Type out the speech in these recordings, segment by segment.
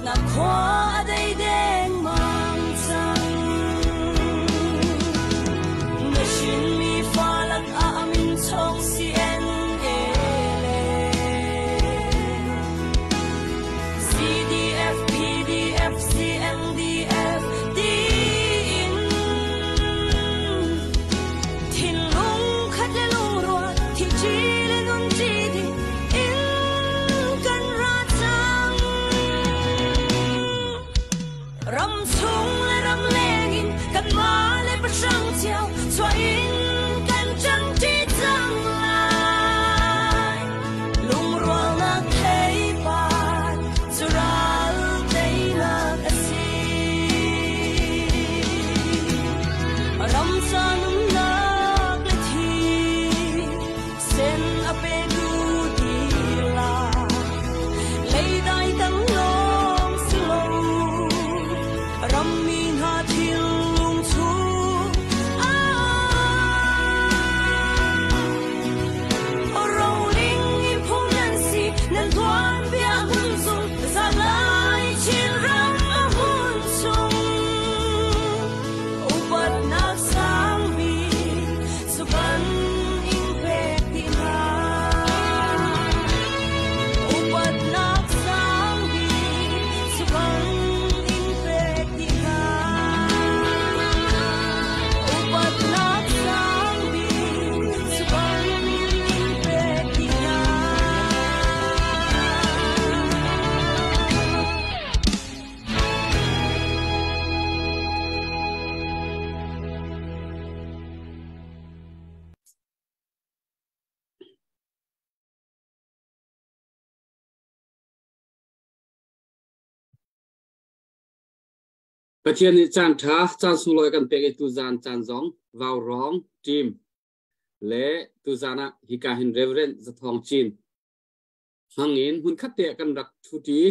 na khoa đây đen mang sang na shin mi pha lak a min chong si ประเทศนี้จานท้าจานสุลอยกันเป็นตุจานจานจงวาวร้องทีมเละตุจานะฮิกาหินเรเวรนจะทองจีนหังเงินหุ่นขัดเตะกันรักทุตี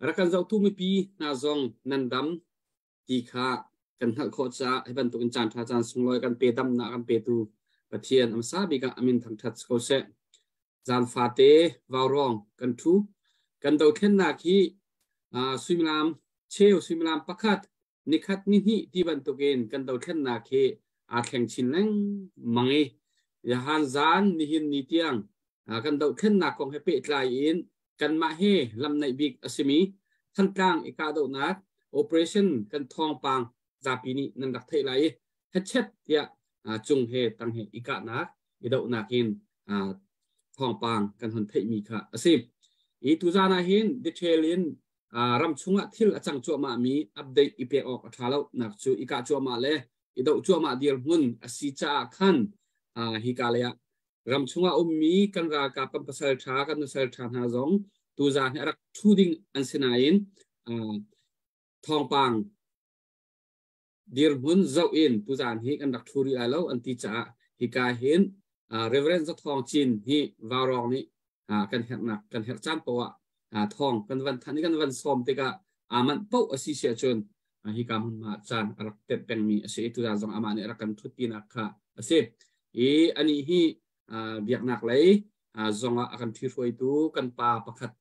รักกันเจ้าทุ่มปีนาจงนันดำตีขากันหักโคจ้าให้บรรทุกจานท้าจานสุลอยกันเปดำนากันเปตูประเทศอัมซาบิกาอามินทังทัดสโคเซจานฟาเตวาวร้องกันทูกันเดาเข็นนาคีสวิมลามเชลสวิมลามปักขัดนิคัดนิฮิที่บรรทุกเองกันเดาเข็นนาคีอาแข่งชินแรงมังเอยาฮันจานนิหินนิเตียงกันเดาเข็นนาของเฮเปตไลอินกันมาเฮลำในบิกอสิมีท่านกลางเอกาโดนัดโอเปอเรชั่นกันทองปางจาปีนี้นันดักเทไลเฮเช็ดเดียจุงเฮตังเฮอีกานักอีดานักินทองปางกันหันเทมีค่ะอสิอีตุจานาหินดิเทลินรำชงทิลจังจัวมามีอัปเดตอีเปออกทาร์ลนักจูอีกาจัวมาเลอีดาจัวมาเดียร์หุ่นอสิจ้าขันฮิกาเลียรำชงมีกันรากาปัมปัสเซลชากันนุเซลชาหาจงตุจาเฮรักทูดิงอันเซนาอินทองปางเดียร์หุ่นเจ้าอินตุจานฮิกันรักทูริอาเลวอันติจ้าฮิกาเห็นเรเวรนซ์ทองจีนฮิวารองนี้กันเห็นนักกันเห็นจานตัวทองกันวันทันนี้กันวันสอมติกามันเป้าอสิเสียจนฮิกามันมาจานรักเต็มเป็นมีเสียตุจานจงอามันรักกันทุตินักค่ะเสียอันนี้ฮิเบียกนักเลยจงอากันที่รวยตูกันป่าประคัด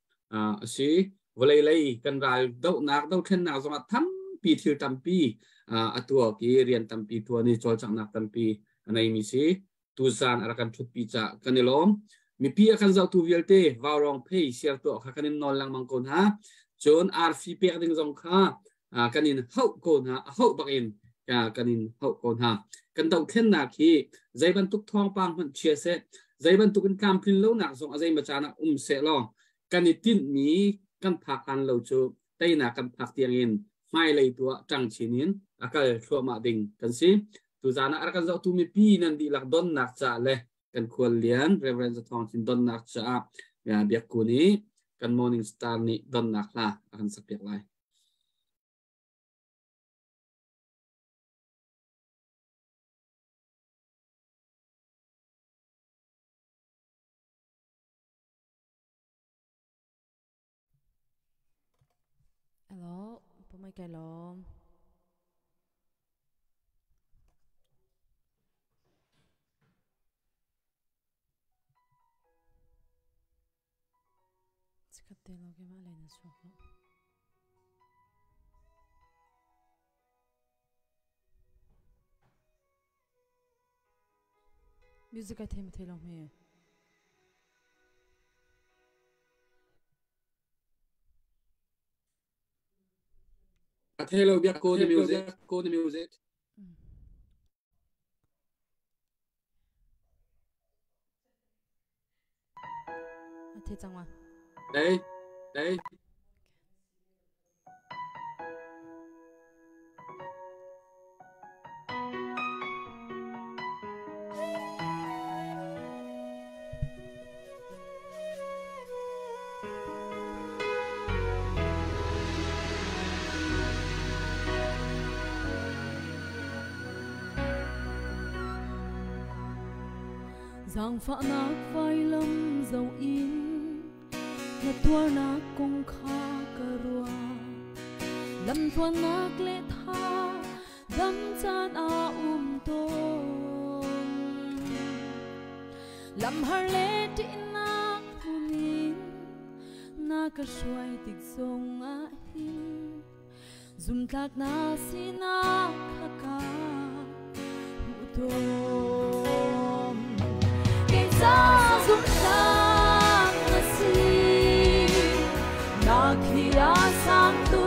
เสียวเลยเลยกันรายดาวนักดาวเช่นนักจงอาทำปีที่ทำปีตัวกี่เรียนทำปีตัวนี้จอจังนักทำปีอันนี้มีสิตุจานรักกันทุกปีจ้ากันนี่ล้อมมีพี่อาการเจ้าตัวเวลเต้วาวรองเพย์เสียตัวข้ากันนอนลังมังกรฮะจนอาร์ฟีเปียดึงจงข้ากันนินเฮาโกนฮะเฮาบักอินกันนินเฮาโกนฮะกันดาวเข็นนาคีใจบรรทุกทองปางมันเชียเซใจบรรทุกกันกามพินโลหนักส่งใจมาจานะเสลอกันนิตินมีกันผักกันเราจูไตนากันผักเตียงอินไม่เลยตัวจังชินินอาการชัวมาดิ่งกันสิตุจานะอาการเจ้าตัวมีพี่นั่นดีหลักดอนนักจ่าเลยกันควรเลี้ยงเรเวรนซ์ทองชินดอนนักจ่าเบียกกูนี้กันมอร์นิ่งสตาร์นี่ดอนนักละอาการสักเปียกไรฮัลโหลผมไม่ไกลล้อมสกัดเตลโอเคมาเลยนะชอบแล้วมิวสิกไอเทมเทลองเมย์เทโลเบียโกนมิวสิกโกนมิวสิกเทจังวะได้ได้giang phạ nát vai lâm dầu in nhật tua nát công kha karua lâm tua nát lệ tha đâm chan a tôm lâm har lệ đi nát hunin na ka shuai tik song a hin zum tak na sina khaka tôm sa zum sang si na kia sang tu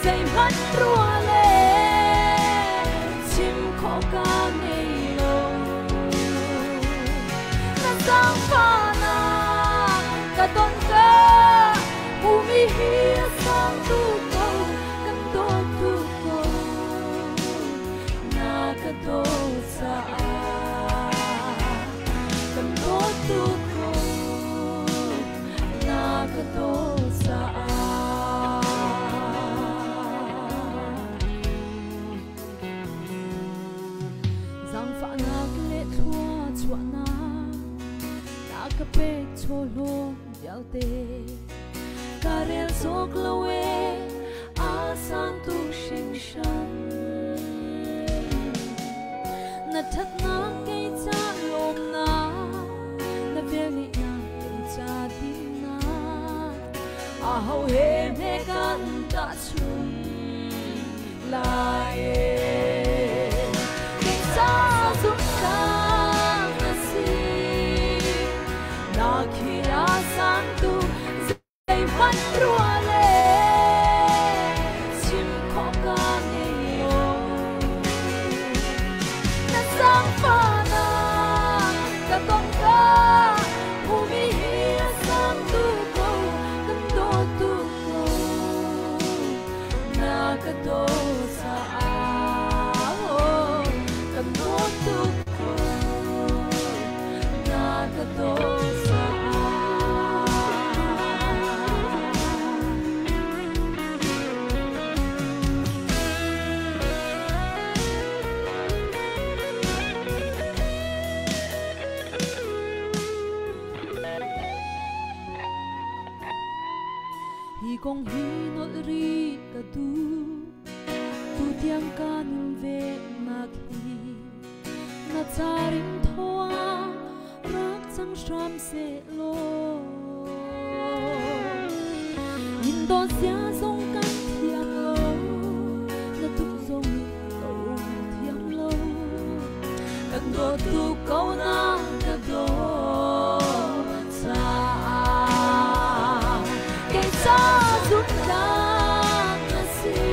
dây mắt rùa lên chim khó ca ngày lâu na sang pha na cả tôn ca u mi hi sang tu câu căn tô tu câu na cả tô sa tuko nakatosa ka pe cholo yaute karel sok lawe asan tu shing shan na that na kay cha lom na na veli na kay cha din na ahaw he me kan ta chun lai kay cha zum ka na si na kira san tu zay man ruale sim ko ka ngayo na sang pa na katong ka humihiya sang tu ko kando tu ko na kato sa aho kando tu ko na kato sa hi kong hi not ri ka tu tiang ka nun ve na khi na charim thoa rak chang sham se lo in do sia song kan thiam lo na tu song lo thiam lo kan do tu ko na ka do sa zut ka na si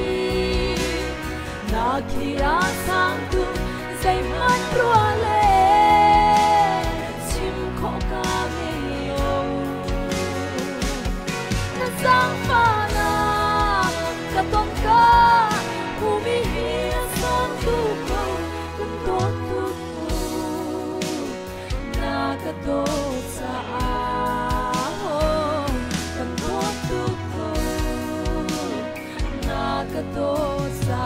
na kira sang tu zay man ruale sim ko ka ngayo na sang pa na katon ka humihiya sang tu ko kanto tu ko na kato sa aho kanto tu ko na kato sa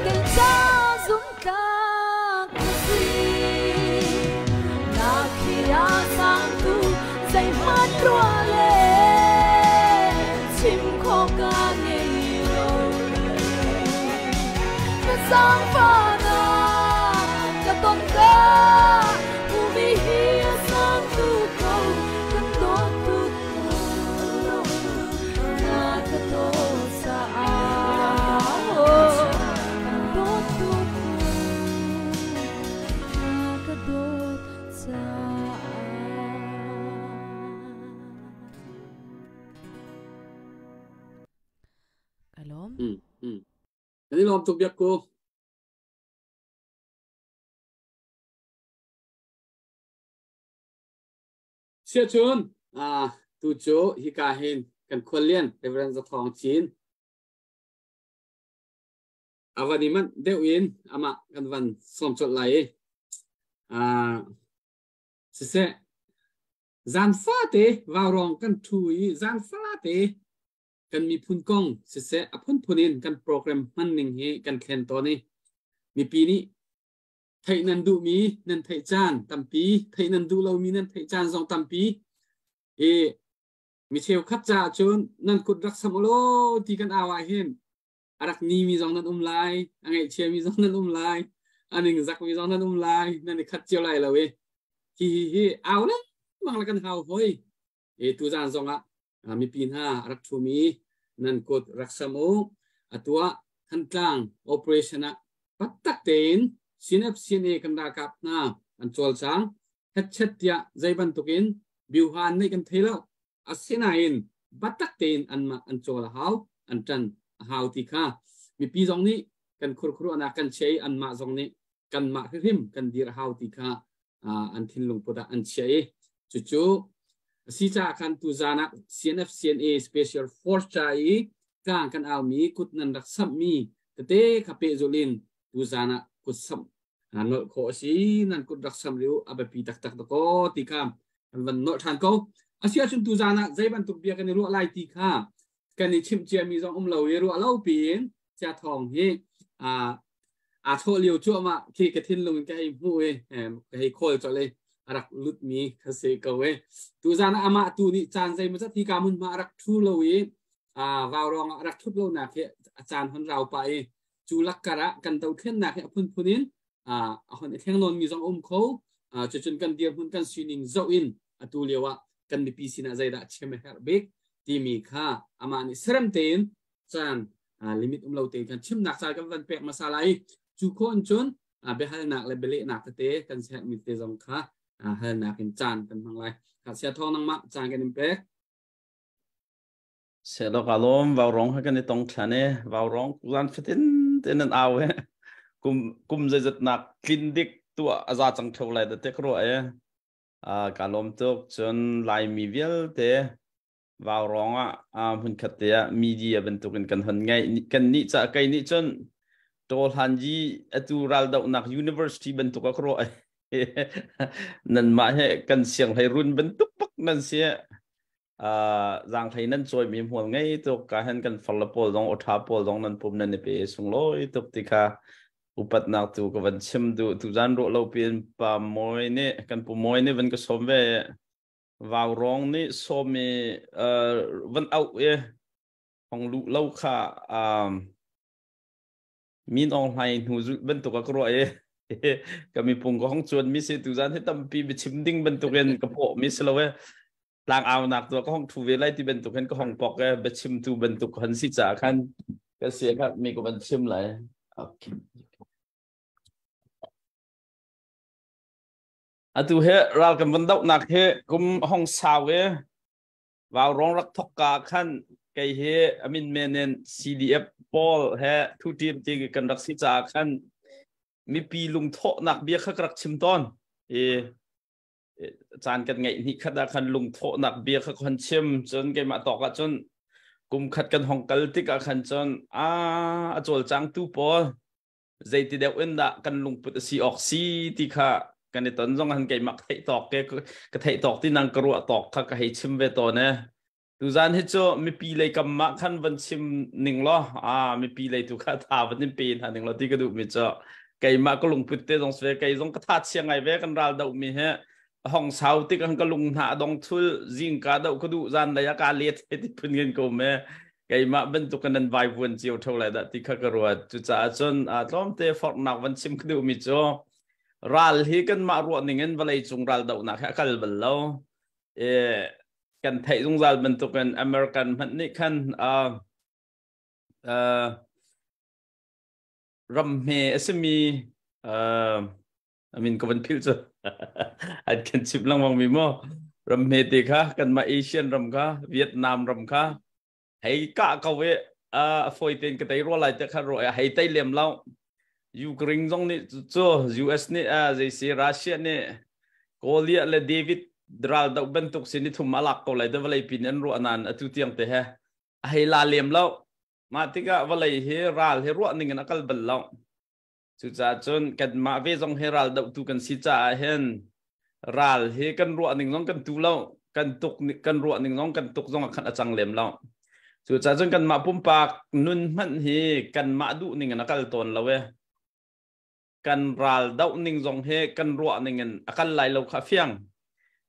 kay cha zum ka kasi na kira sang tu zay man ruale sim ko ka ngayo na sang pa na katon ka humihiya sang tu ko kanto tu ko na kato sa aho kanto tu ko na kato sa kalom Ini lom tu biak ko sia chun tu cho hi ka hin kan kholian reverend za thong chin avani man deuin ama kan van som chot lai se zan fa te vào rong kan thui zan fa te kan mi phun kong se apun phunin kan program manning hi kan khen to ni mi pi ni thai nan du mi nan thai chan tampi thai nan du lo mi nan thai chan jong tampi mi cheu khat cha chun nan kut rak samolo ti kan awa hin arak ni mi jong nan lai angai che mi jong nan lai aning zak mi jong nan lai nan khat cheu lai lawe hi aw na mang la kan hau hoi tu jan jong mi pin ha arak thu mi nan kut rak samo atua han tlang operation patak ten sinap sine kan da kap na an chol chang het chet ya zaiban tukin biuhan nei kan thelo asinain batak ten an chol hau an tran hau ti kha mi pi jong ni kan khur khur ana kan chei an ma jong ni kan ma hrim kan dir hau ti kha an thin lung poda an chei chu chu si cha kan tu zana cnf cna special force chai kan aw mi kut nan rak sam mi te khape zolin tu zana kut sam nol kho si nan kut rak sam riu abapi tak tak ko ti kam an van no than ko asia chun tu zana zaiban tu bia kan ru lai ti kha kan ni chim chia mi jong lo ru lo pin cha thong hi tho liu chu ma ki ka thin lung ka hi mu e ka hi khol cho le รักลุดมีเกษตรกเวตูจานอามาตูนี่จานใจมันจะที่การมันมารักทุลวีวาวรองรักทุบโลนักเหอาจารย์คนเราไปจูลักกระกันเตาเทียนนักเหพุ่นพุ่นินคนเทียงนนมีสองเขาจนกันเดียมพุ่นกันซีนิงเจ้าอินตูเลียวกันมีปีสินาใจได้เชื่อไหมครับเบกที่มีค่าอามานี่เสริมเต็นจานลิมิตเราเต็นกันชิมหนักใจกันวันเปะมาสลายจูคนจนเบลหนักเลยเบลหนักเตะกันเสียมีเตะจงค่าเฮหนักเป็นจานกันทั้งหลายขัดเสียทองนังมะจานกันอิมเปกเสร็จแล้วก็ล้มวาวร้องให้กันในตรงฉันเนี่ยวาวร้องกุลันฟิตินเต็นนั่นเอากุมจะจัดหนักคลินดิกตัวอาจารย์จังเท่าไรแต่เทคโรการล้มตุกจนลายมีเวลเตะวาวร้องหุ่นขัดเตะมีเดียเป็นตุกันกันหันไงกันนี่จะไกลนี่จนโตหันจีตูรัลดาวนัก University เป็นตุกก็โรนั่นมาให้กันเสียงให้รุ่นเป็นตุกปักนั่นเสียrằng thấy nên rồi mình muốn ngay tục cả hen cần follow pol dong otha pol dong nan pum nan pe sung loi tục tika upat nak tu ko van chim tu jan ro lo pin pa moi ne kan pu moi ne van ko som ve vào rong ni so me van out e hong lu lo kha min online hu zu ben tu ka ro e ka mi pung ko hong chuan mi se tu jan he tam pi be chim ding ben tu ken ka po mi se lo eลางเอาหนักตัวก็ห้องทูเวไลที่เป็นตุกเห็นก็ห้องปอกแกไปชิมทูเป็นตุกหันสิจ่าขั้นก็เสียครับมีก็เป็นชิมเลยโอเคตูเฮเรากันบรรดาหนักเฮกุมห้องสาวเฮว่าร้องรักทกกาขั้นไกเฮอามินเมเนน CDF บอลเฮทุทีมจีกันรักสิจ่าขั้นมีปีลุงโทหนักเบียร์ขักรักชิมตอนจานกันไงนี่ขัดคันลุงโถนักเบียร์ขันชิมจนแกมาตอกจนกุมขัดกันห้องกัลติกขันจนจวลจังตู้ปอใจที่เดียวอินดะกันลุงปุตสีออกสีที่ข้ากันในตอนจงหันแกมักให้ตอกแกก็ให้ตอกที่นางกระวตอกข้าก็ให้ชิมเวตัวเนี่ยดูจานให้โจมีปีเลยกับมักขันวันชิมหนึ่งล้อมีปีเลยทุกข้าท่าวันนี้ปีนหนึ่งล้อที่กระดูกมีโจแกมักก็ลุงปุตเตจงสเวแกจงกระทัดเชียงไงเวกันราดาวมีเฮห้องสาวที่กันก็ลุงหาดองทุลจิงกาดาวก็ดูจานระยะการเลี้ยที่พื้นเงินกูแม่ไก่มาเป็นตุกันนั้นไววันเจียวเท่าไรแต่ที่ข้ากระวดจุดจ้าจนล้อมเตะฟอร์นักวันชิมก็ดูมิโจรัลที่กันมารวดหนึ่งเงินวันเลยจงรัลดาวนักแค่กันบัลลังกันไทยจงรัลเป็นตุกันอเมริกันมันนี่กันรัมเมสมีมินก็เป็นพิลจ้ะอันกันชิบลังวังมีมั้งรำเมติค่ะกันมาเอเชียนรำค่ะเวียดนามรำค่ะให้กะเขาเวฟอยเต็นกันไตรัวไหลแต่ข้ารวยให้ไตเหลี่ยมเรายูเครนตรงนี้จู่ US นี่จะเสียรัสเซียนี่โคเลียและเดวิดดรัลดาวเป็นตุกสินิทุมมาลักเขาเลยแต่ว่าเลยปีนั้นรัวนันตุเตียงเตะให้ลาเหลี่ยมเรามาที่ก็ว่าเลยเฮรัลเฮรัวนึงกันนักบัลลังสุดท้ายจนกันมาเวจงเฮรัลดาวตุกันสิจ่าเห็นรัลเฮกันรัวหนึ่งน้องกันตูเล่ากันตุกกันรัวหนึ่งน้องกันตุกจงขันอาจังเหลี่ยมเล่าสุดท้ายจนกันมาปุ่มปากนุนมันเฮกันมาดูหนึ่งนักตนเราเวกันรัลดาวหนึ่งจงเฮกันรัวหนึ่งอากันไหลเราข้าเฟียง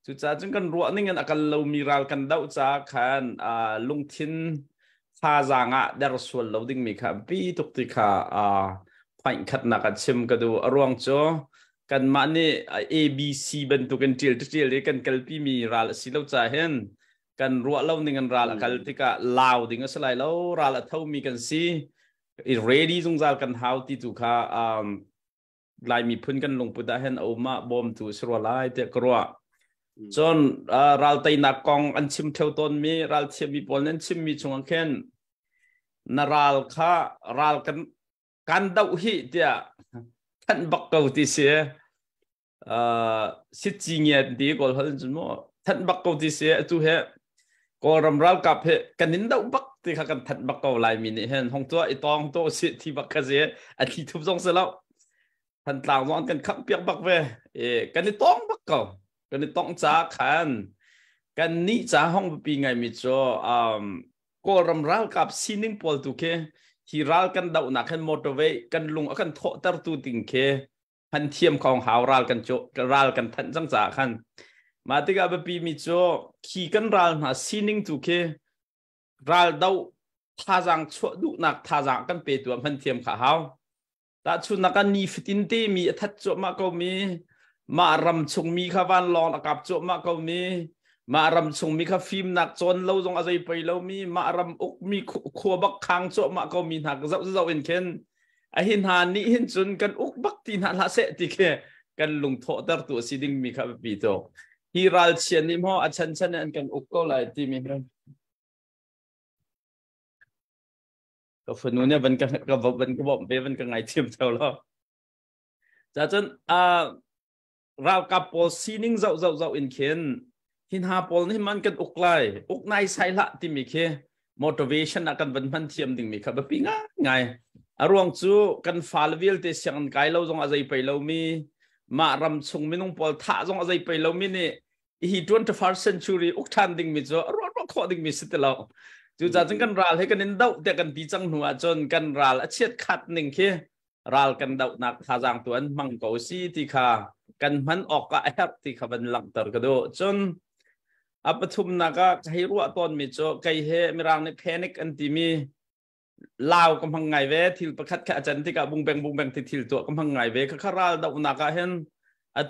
สุดท้ายจนกันรัวหนึ่งอากันเรามีรัลกันดาวจากขันลุงทินฟาจางะเดรส่วนเราดิ้งมีครับปีตุกติกาไปขัดนักชิมก็ดูรวงโจกันมาเนี่ย ABC เป็นตัวกันจิลเลยกันกัลปีมีรัลสิเราจะเห็นกันรัวเราหนึ่งกันรัลกัลติกาลาวดิ้งก็สลายเรารัลเท่ามีกันสิready จงจากันหาวที่ถูกค่ะลายมีพื้นกันลงปุ๊ดได้เห็นเอามาบอมถูกสรัวลายเตะกรัวจนรัลไตนักกองอันชิมเท่าต้นมีรัลเทียมีปนนั้นชิมมีชงเข็นนารัลค่ะรัลกันดาวฮีเดียท่านบักเกาที่เสียสิจีเงียดีกว่าเขาจนมั่วท่านบักเกาที่เสียตัวเหก็รำรัลกับเหกันนินดาวบักที่เขากันท่านบักเกาลายมินิเห็นห้องตัวไอตองตัวสิที่บักกะเสียอันที่ทุบทรงเสร็จแล้วท่านต่างร้อนกันขับเปียกบักเวกันนิตองบักเกากันนิตองจ้าขันกันนี่จ้าห้องปีไงมิจ่อก็รำรัลกับซีนิงพอลตุเคที่รัลกันดาวนักกันมอเตอร์เวย์กันลุงกันโถตรตูติงเค พันเทียมของหาวรัลกันโจรัลกันทันจังจ่าขันมาติกาบปีมิโจขี่กันรัลหาซีนิงตุเครัลดาวท่าจังชั่วดุนักท่าจังกันเปิดตัวพันเทียมขาหาวแต่ชุดนักนีฟิตินตีมีทัดโจมาก็มีมารำชงมีขวันลองกับโจมาก็มีมารำชงมีขฟิล์มนักจนเราจงอาศัยไปเรามีมารำอกมีขัวบักขังโจมาก็มีนักเจ้าเอ็นเคนไอหินหานี่หินจนกันอกบักตีนักละเสติเคกันลุงโถตัดตัวสิดิ่งมีขับปีโตฮีรัลเชียนิมออาชันชันอันกันอกก็เลยที่มีก็ฝนเนี่ยมันก็บอกเป็นก็ไงเทียมเท่าแล้วจากนั้นเรากับพอซีนิ่งเจ้าอินเคนหินหาพอนี่มันกันอกไล่อกในใส่ละที่มีแค่ motivation อากันเป็นพันเทียมดิ่งมีครับปีง่ายอารมณ์จู่กันฟาลวิลเตเสียงไกลเราจงอาศัยไปเรามีมารำชงไม่ต้องพอท่าจงอาศัยไปเรามีนี่ฮี21st century อุกทันดิ่งมีจู่รอข้อดิ่งมีสิทธิ์เราจู่จากนั้นกันรัลให้กันนินดาวแต่กันตีจังหัวจนกันรัลเชียดขัดหนึ่งแค่รัลกันดาวนักท่าจางตัวนั้นมังโกซีที่ขากันมันออกก็แอบที่ขับเป็นหลังตรกระโดดจนอัปทุมนักก็ให้รู้ว่าตอนมีจู่ไกเหมีรังในแพนิคอันที่มีลาวกำพังไงเวทิลประคัดแค่อาจารย์ที่กับบุงแบงที่ทิลตัวกำพังไงเวก็ข้าราดาวนักเห็น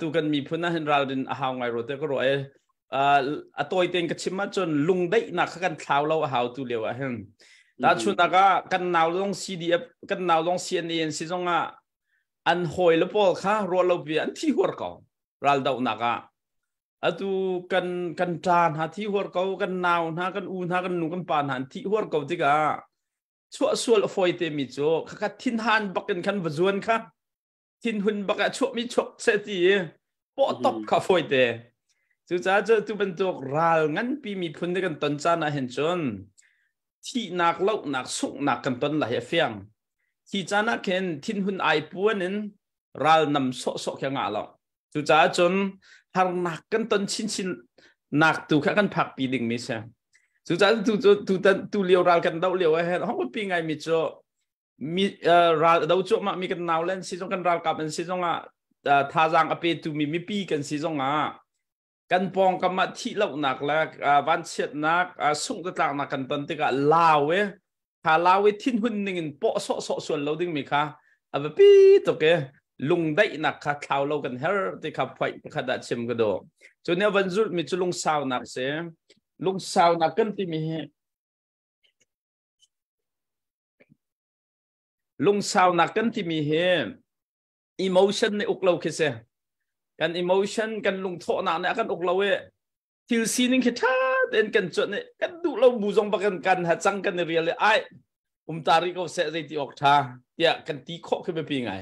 ตุกันมีพุ่นนะเห็นรัลดินหาวไงรู้แต่ก็รู้ตัวเองก็ชิมมาจนลุงได้นักกันเท้าเราหาวตัวเดียวเห็นแต่ชุดนักกันนาวลง CDF กันนาวลง CNN สิจงอันหอยแล้วพอค่ะรัวเราเบียนที่หัวเขารัลดาวนักตุกันจานหาที่หัวเขากันนาวหากันอูนหากันนุ่งกันปานหาที่หัวเขาที่กะชั่วส่วนฟอยเตมิโจข้าทินหันบักกันขันบจวนค่ะทินหุ่นบักชั่วมีชั่วเสียทีปอตบข้าฟอยเตจู่จ้าจะตุเป็นตัวรัลงั้นปีมีพุ่นได้กันตอนจานะเห็นจนที่นักเล่านักสุกนักกันตอนหลายเฟียงที่จานะเห็นทินหุ่นไอปวนนั้นรัลนำโซแข่งอะไรจู่จ้าจนหางนักกันตอนชินนักตัวแค่กันผักปีดิ่งมิเช่สุดท้ายตูเลี้ยวรัลกันดาวเลี้ยวเห็นห้องปีไงมิโจมีรัลดาวโจมามีกันนาวเล่นซีจงกันรัลกับเป็นซีจงท่าจางอเปตูมีปีกันซีจงกันปองกันมาที่เราหนักแล้ววันเช็ดนักส่งกระต่างนักกันตอนที่ก็ลาวถ้าลาวทิ้งหุ่นหนึ่งปอส่วนเราดึงมีค่ะปีตัวแกลุงได้นักค่ะเท้าเรากันเฮอร์ที่ขับไปขนาดเชื่อมกันดูจนเนี่ยวันจุดมีจุลุงสาวนักเสียลุงสาวนักกันที่มีลุงสาวนักกันที่มีemotion ในอกเราคิดเสียกัน emotion กันลุงโถนักเนี่ยกันอกเราทิลซีนึงคิดท่าเดินกันจนเนี่ยกันดูเราบูจงบักกันหัดจังกันเรียลเลยไอ้ตาริก็เสียใจที่ออกท่าเดี๋ยวกันตีข้อขึ้นไปปีไง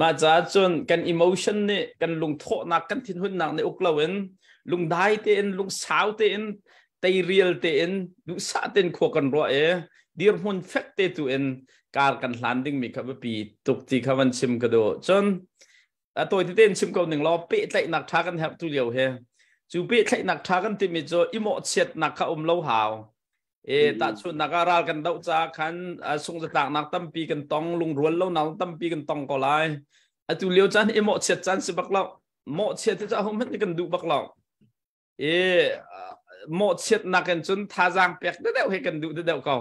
มาจากจนกัน emotion เนี่ยกันลุงโถนักกันทิ้งหุ่นนักในอกเราลุงได้เต้นลุงสาวเต้นไตเรียลเต้นลุงสาเต้นขวกันรัวดีร์หุ่นเฟกเตตัวการกันหลานดิ้งมีครับปีตุกตีขวันชิมกระโดจนตัวที่เต้นชิมกับหนึ่งรอบเป๊ะไหลหนักท้ากันแทบตัวเดียวจูเป๊ะไหลหนักท้ากันที่มีโจอิโมเชียดหนักข้าเล่าหาวตัดชุดนักรากันดาวจ้าขันส่งต่างนักตั้มปีกันตองลุงรวนเล่าหนาวตั้มปีกันตองก็ไล่ตัวเลี้ยวจันอิโมเชียดจันสิบักเล่าโมเชียดที่จะเอามันกันดูบักเล่าโมเชียดนักกันจนท่าจางเปียกเดี๋ยวให้กันดูเดี๋ยวก็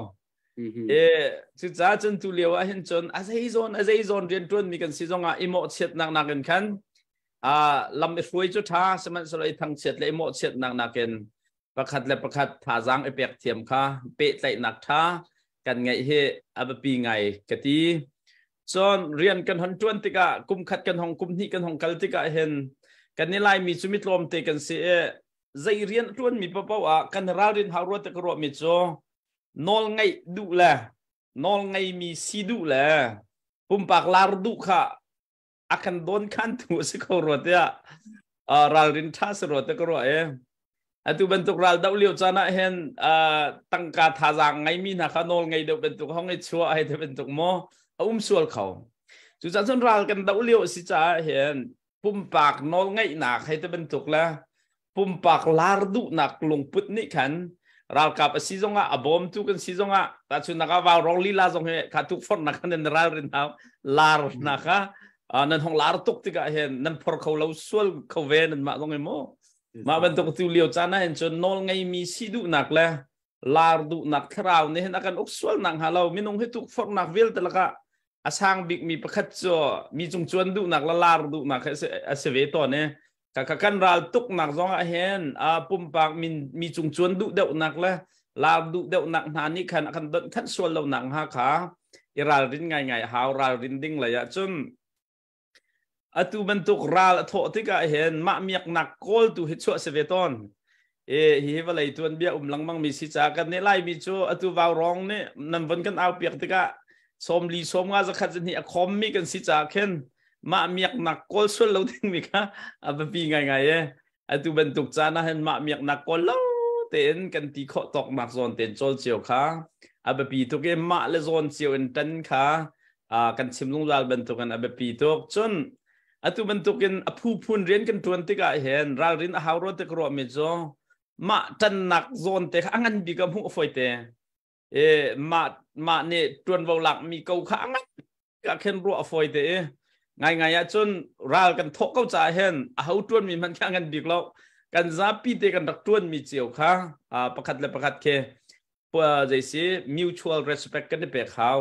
สุดท้ายจนตัวเลี้ยวเห็นจนอาศัยโซนเรียนจนมีกันสิจงอิโมเชียดนักกันขันลำไปฟุยจุดท่าสมัยสลายทางเชียดเลยอิโมเชียดนักกันประคัดท่าจางเปียกเทียมค่ะเป๊ะไหลนักท่ากันไงปีไงกะทีจนเรียนกันหันจวนติกะกุมขัดกันห้องกุมนี้กันห้องกัลติกะเห็นกันนี่ลายมีจุมิตรวมเตกันเสียใจเรียนจวนมีเป้ากันราเรียนหารัวตะกรัวมิโจนอลไงดูแลนอลไงมีซีดูแลปุ่มปากลาร์ดูค่ะakan don kantu sekorot ya ral rintas rot kero atu bentuk ral dau liu chana hen tangka thajang ngai mi na khanol ngai do bentuk hong ngai chua ai de bentuk mo sual khau chu chan ral kan dau liu si cha hen pum pak nol ngai nak hai te bentuk la pum pak lar du nak lung put ni khan ral kap si zonga abom tu kan si zonga ta chu naka wa rong li la zong he khatuk for nak kan ral rin hau lar naka นั่นห้องลาตุกที่ก็เห็นนั่นพอเขาเราส่วนเขาเวนั่นมาตรงไอ้โมมาเป็นตัวที่เลี้ยวจานนะเห็นจนนอลไงมีสิดุหนักเลยลาดุหนักคราวนี่เห็นอาการอุกส่วนหนักหาเราไม่น้องให้ทุกฟอกหนักเวลแต่ละก็อาช่างบิ๊กมีประคัตจ่อมีจงจวนดุหนักละลาดุหนักเสวตอนเนี่ยกันรัลตุกหนักจงเห็นปุ่มปากมีจงจวนดุเดาหนักเลยลาดุเดาหนักหานี่ขันขันเดินขันส่วนเราหนักหาขารัลรินไงหาวรัลรินดิ้งเลยจนtu bentuk ral tho tika hen ma miak nak kol tu hi chwa seveton hi valai tuan bia langmang mi si cha kan ne lai mi chu atu waw rong ne nam von kan au piak tika som li som nga za khat ni a khom mi kan si cha khen ma miak nak kol sul lo ding mi ka abapi ngai atu bentuk cha na hen ma miak nak kol lo ten kan ti kho tok nak zon ten chol chiu kha abapi to ke ma le zon chiu en tan kha kan simlung lal bentuk kan abapi tok chon atu bentukin apu pun rian kan tuan tika hen ral rin ahawro te kro mejo ma tan nak zon te angan bigam hu foite ma ne tuan volak mi kau kha angan ka khen ro foite ngai ya chun ral kan thok kau cha hen ahaw tuan mi man angan biglo kan zapi te kan dak tuan mi chiu kha pakhat le pakhat ke pa jaisi mutual respect kan pe khaw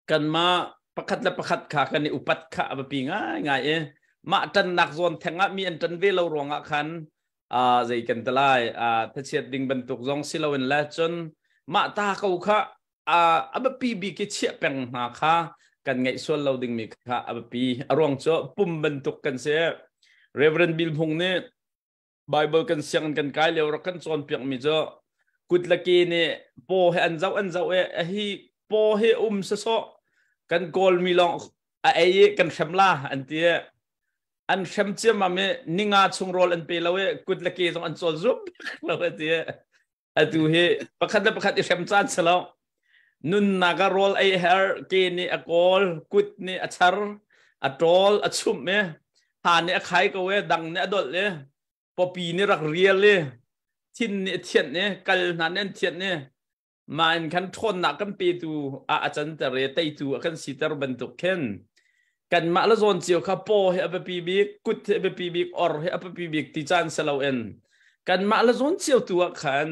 kan ma pakhat la pakhat kha kan ni upat kha abapi ngai ma tan nak zon thenga mi an tan ve lo ronga khan zai kan talai thachet ding bentuk zong silowen la chon ma ta kau kha abapi bi ke che peng na kha kan ngai sol lo ding mi kha abapi arong cho pum bentuk kan se reverend bil phung ne bible kan siang kan kai le ro kan chon piak mi jo kutlaki ne po he an zau hi po he sa so kan gol mi long ai kan khamla an tia an kham che ma me ninga chung rol an pe lawe kut la ke jong an chol zup lawe tia atu he pakhat i kham chan chalo nun naga rol ai her ke ni a gol kut ni a char a tol a chum me ha ni a khai ko we dang ne adol le popi ni rak riel le thin ni thian ne kal na nen thian neมันคันทนหนักกันปีตูอาจารย์แต่เรตัยตูคันสิตร์บรรทุกเข็นกันมาละโซนเจียวข้าโปเฮอปปีบิกกุดเฮอปปีบิกอร์เฮอปปีบิกที่จานเซลาวเอ็นกันมาละโซนเจียวตัวขัน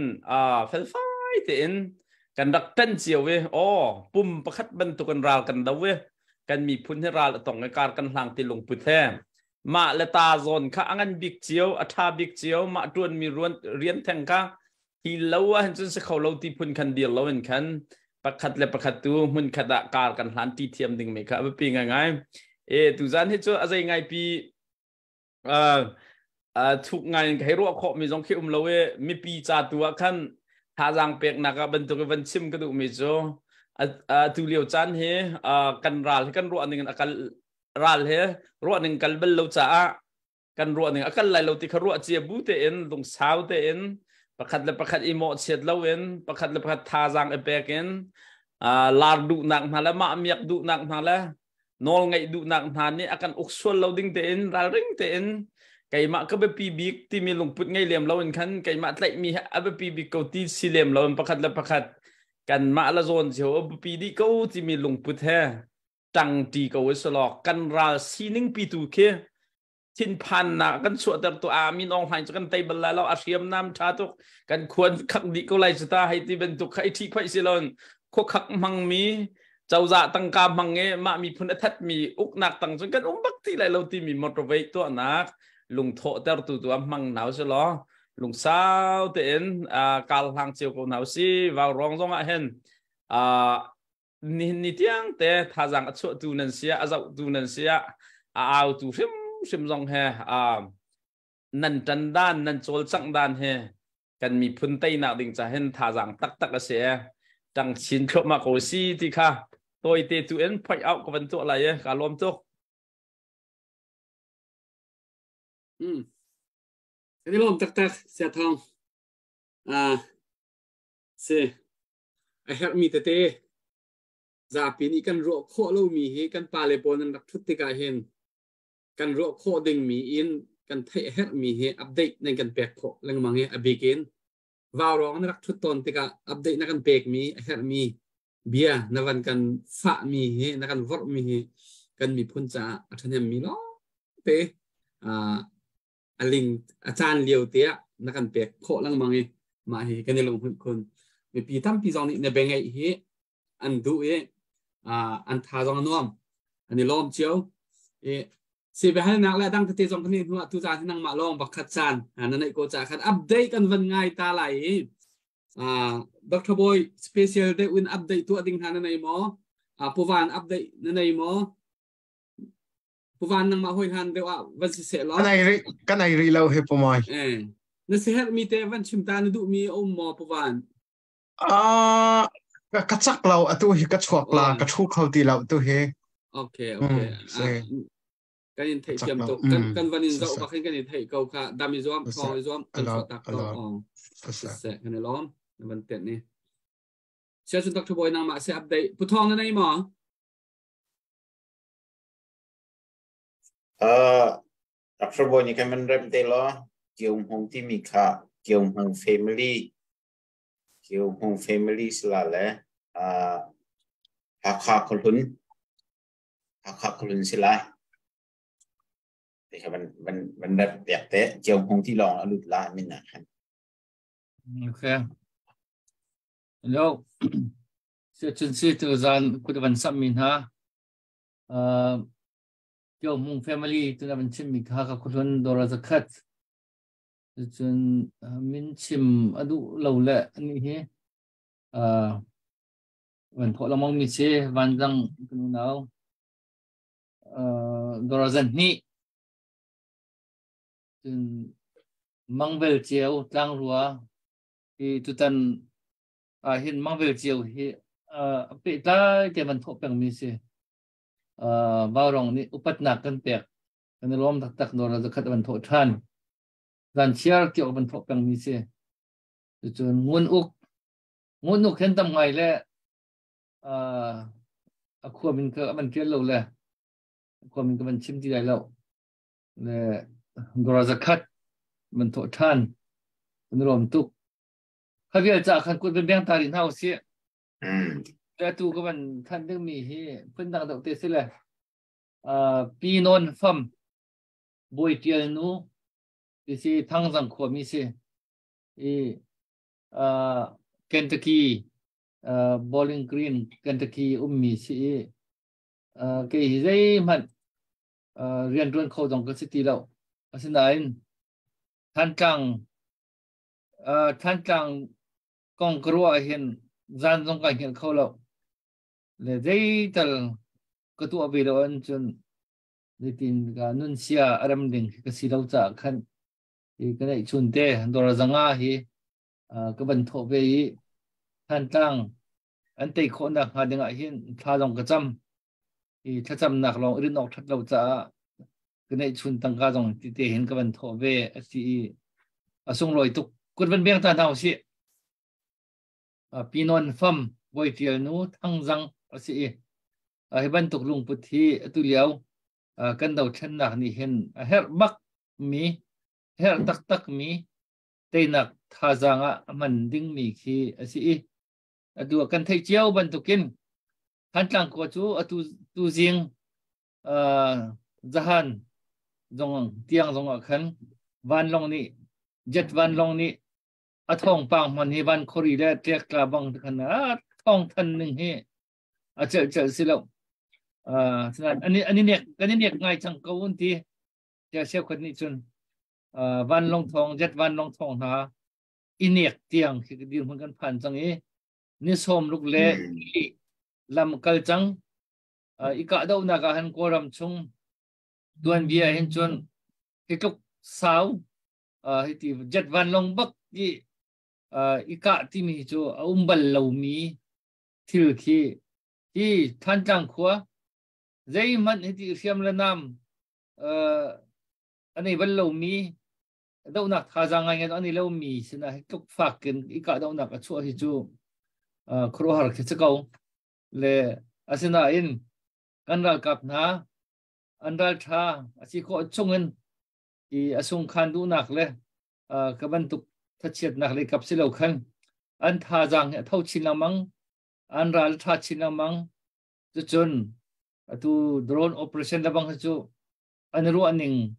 เฟลไฟเต็นกันดักเต้นเจียวเวปุ่มประคัดบรรทุกกันราวกันดาวเวกันมีพุ่นให้ราวต้องในการกันหลังตีลงปุถแท้มาละตาโซนข้าอันบิกเจียวอัฐาบิกเจียวมาตรวนมีรวนเรียนแทงข้าที่เราว่าจนจะเขาเราที่พุ่นคันเดียวเราเห็นคันประคัดและประคัดตัวมันขดาการกันหลานที่เทียมดึงไหมครับปีง่ายตุจานที่จะอะไรไงปีทุกงานให้รู้ข้อมีจงคิดเรามีปีจ่าตัวคันทาจังเปียกนักบรรทุกวันชิมกระดูกมีจ้ตุเลียวจานกันรัลกันรู้อันหนึ่งกันรัลรู้อันหนึ่งกันเบลเราจ่ากันรู้อันหนึ่งกันไหลเราที่เขารู้เจียบุเตนตรงเช้าเตนประคัดและประคัดอิโมเชียดเราเองประคัดและประคัดทาจังเอเปกินลาดุหนักนั่นแหละมาเมียกดุหนักนั่นแหละนอลไงดุหนักนั่นนี่อาการอุกส่วนเราดิ้งเตนราริงเตนไก่มาก็ไปปีบิกที่มีลงพุทธไงเหลี่ยมเราเองคันไก่มาไล่มีเอาไปปีบิกเกาที่สี่เหลี่ยมเราประคัดและประคัดกันมาละโซนเชียวปีดีเกาที่มีลงพุทธแท้จังตีเกาไว้สลอกกันราสีนิ่งปีตูเคทินพันนะกันสวดแต่ตัวมีน้องหายจากกันไตบลาเราอาเชียมน้ำชาตุกกันควรขักดิก็ไล่สตาให้ที่เป็นตุกให้ที่ไพศิลอนโคขักมังมีเจ้าจ่าตังกามังเงมามีพุนทัดมีอุกหนักตังจนกันบักที่ไรเราที่มีมอเตอร์เวย์ตัวนักลุงโถแต่ตัวมังหนาวเสียหรอลุงสาวเต็นการทางเจียวกูหนาวสิวาวร้องร้องเห็นนี่เที่ยงแต่ท่าจังอัดชัวตูนันเสียอาจจะตูนันเสียเอาตูชิมลองเฮนันจันด้านนันโจลสังด้านเฮกันมีพื้นใต้หนักดิ่งจะเห็นท่าจังตักเสียจังชินครบมาโกซีที่ค่ะตัวเตตุเอ็นพอยเอากับเป็นตัวอะไรการรวมตัวอันนี้ลมตักเสียทองเสียไอเฮมีเตจะปีนี้กันรัวโคเรามีเฮกันปาเลปนันรักทุติกาเห็นกันรัวโคดึงมีอินกันไทยเฮมีเฮอัปเดตในกันเปกโคเรื่องมังเฮอเบกินวาวร้องรักทุตตอนติกาอัปเดตในกันเปกมีเฮมี bia na van kan fa mi hi na kan vor mi hi kan mi phun cha athanem mi lo pe aling achan liu tia na kan pe kho lang mangi ma hi kan long hun kun mi pi tam pi jong ni na bengai hi an du e an tha jong nuam ani lom chiao e se be hal nak la dang te jong ni nu tu cha nang ma long bak khat chan an nei ko cha khat update kan van ngai ta lai Dr. Boy special day win update tu ading hana nei mo puvan update na nei mo puvan nang ma hoi han dewa van si se lo kan ai ri lo he pomai na se her mi te van chim ta na du mi om mo puvan ka chak lo atu hi ka chhuak la ka thu khau ti lo tu he okay kan in thei tiam to kan van in zo ba khin kan in thei ko kha dami zom thoi zom kan so tak to se kan lomวันเต็ดนี่เชื่อชุนดรบอยนางมาเสียอัปเดตผู้ทองนั่นไงหมอดรบอยนี่แค่มันเริ่มเตลอเกี่ยวหงที่มีค่าเกี่ยวหง family สละเลยหักขาคนหุ่นสิละแต่ครับมันเริ่มเปียกเตะเกี่ยวหงที่ลองอรุณละมินนะครับโอเคแล้วเชื่อชุนซีตัวจานคุณวันสัมมินฮะเกี่ยวมุง family ตัวนั้นชิมมีค่ากับคุณดอราจะคัดจนมินชิมอดูเราแหละอันนี้เหรอวันพอเรามองมีเชวันจังคุณน้าวดอราจันนี่จนมังเวลเจียวจังรัวที่ตุตันเห็นมังเวลเจียวที่ปิดได้แต่มันทบเป็นมีเสียบ่าวรองนี่อุปนักกันเปียกกันรวมตักโดนเราจะคัดมันทบท่านการเชียร์เกี่ยวกับมันทบเป็นมีเสียจนงุนอุกเห็นทำไงแล้วความมันก็มันเกี่ยวเราเลยความมันก็มันชิมที่ใดเราเลยโดนเราจะคัดมันทบท่านกันรวมตุกข้าพเจ้าจากขันกุฎเป็นแบงตาดินเฮาเสียแต่ตูก็มันท่านต้องมีเฮเพิ่นดังดอกเตสิเลยปีนนฟัมบอยเตียนูที่สิทั้งสังขวมีเสียเคนตักกี้บอลลิงกรีนเคนตักกี้มีเสียเกี่ยใจมันเรียนรู้เขาตรงกับสิทธิเราสิ่งนั้นท่านกลางกองกลัวเห็นจานตรงกันเห็นเขาเราเลยได้แต่ก็ตัวไปแล้วจนได้ตินการนุ่นเสียอารมณ์ดิ่งก็สิเราจากขันที่ก็ได้ชุนเตะโดนจังอาฮีก็บรรทุกไปท่านตั้งอันเตะคนนักหาดึงเห็นท่าลงกระจำที่ถ้าจำหนักลองอื่นออกทัดเราจะก็ได้ชุนตั้งการลงที่เตะเห็นก็บรรทุกไปที่ส่งลอยตุกกุดเป็นเบียงตาหนาวสิปีนนฟัมบอยเทียนูทั้งจังสิให้บรรทุกลุงพุทธิตุเลียวกันดาวชันนักนี่เห็นเฮร์บักมีเฮร์ตักมีเตนักท่าจังมันดิ้งมีขี้สิดูกันไทยเจียวบรรทุกินท่านกลางกว่าจูตูจิงจฮันจงเตียงจงขันวันลงนี่เจ็ดวันลงนี่ท้องปังมันให้วันคอรีได้เรียกกลาบังขนาดท้องทันหนึ่งให้เจอสิแล้วฉะนั้นอันนี้เนี่ยง่ายจังก็วันที่จะเชื่อคนนี้จนวันลงทองเจ็ดวันลงทองหาอินเนียกเตียงคือดีเหมือนกันผ่านจังนี้นี่ส้มลูกเล่ลำกัลจังอีกะเดาหนักหันโกรำชงดวนเบียเห็นจนที่ลูกสาวที่เจ็ดวันลงบักที่อีกะที่มีจูบัลลามีที่ท่านจังขัวใจมันที่เสียมละน้ำอันนี้บัลลามีเดาหนักท่าจังไงอันนี้เรามีสินะทุกฝากกันอีกะเดาหนักช่วยที่จูครัวหาคิดจะเขาเลยอาศินาอินกันรักกับนะอันรักท่าอาศิโคจงเงินที่อาสงคันดูหนักเลยกับบันทุกทัดเชียดหนักเลยกับสิเราคันอันท่าจังเท่าชินละมัง an ral tha chin amang chu chun tu drone operation labang chu an ru aning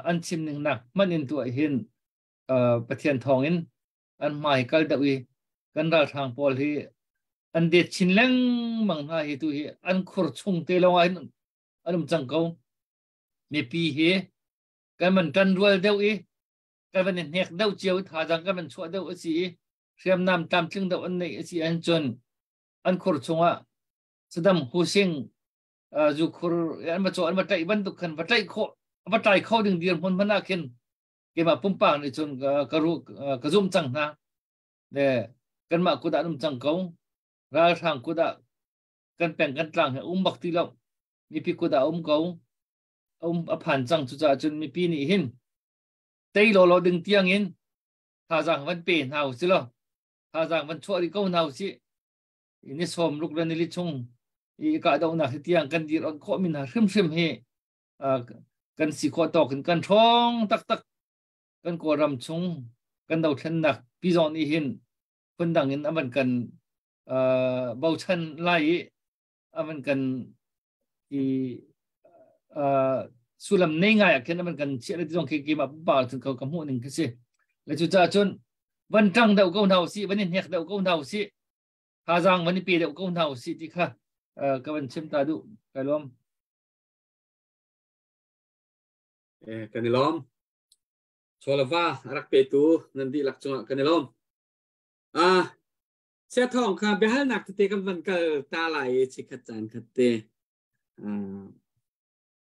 an chim ning nak manin tu hin pathian thongin an mai kal dawi kan ral thang pol hi an de chin leng mang ha hi tu hi an khur chung te lo anum chang ko mi pi hi kan man kan rual deu i kan man nek deu chiu tha jang kan man chua deu si riam nam tam tling deu an nei si an chun an khur chunga Saddam Hussein zu khur an ma cho an ma tai ban tu khan ba tai kho ding dir hon bana khen ke ma pum pang ni chun ka zum chang na de kan ma ku da num chang ko ra thang ku da kan peng kan tlang he bak ti lo mi pi ku da ko a phan chang chu cha chun mi pi ni hin tei lo ding tiang in tha jang van pe hau si lo tha jang van chua ri ko hau si ini som luk ran li chung i ka da na tiang kan dir on kho min ha hrim he kan si kho to kan thong tak kan ko ram chung kan dau then nak pi zon ni hin phân đẳng in aman kan bầu chân lai aman kan i sulam nei ngai aken aman kan chia le jong ki ma ba thun ko kam hu ning kse le chu cha chun van trăng dau ko nau si van hek dau ko nau si ha jang van pi dau ko nau si ti kha ka van chem ta du ka lom kanilom cholava arak pe tu nandi lak chunga kanilom xe thong kha be hal nak te kam van kal ta lai chi khat chan khat te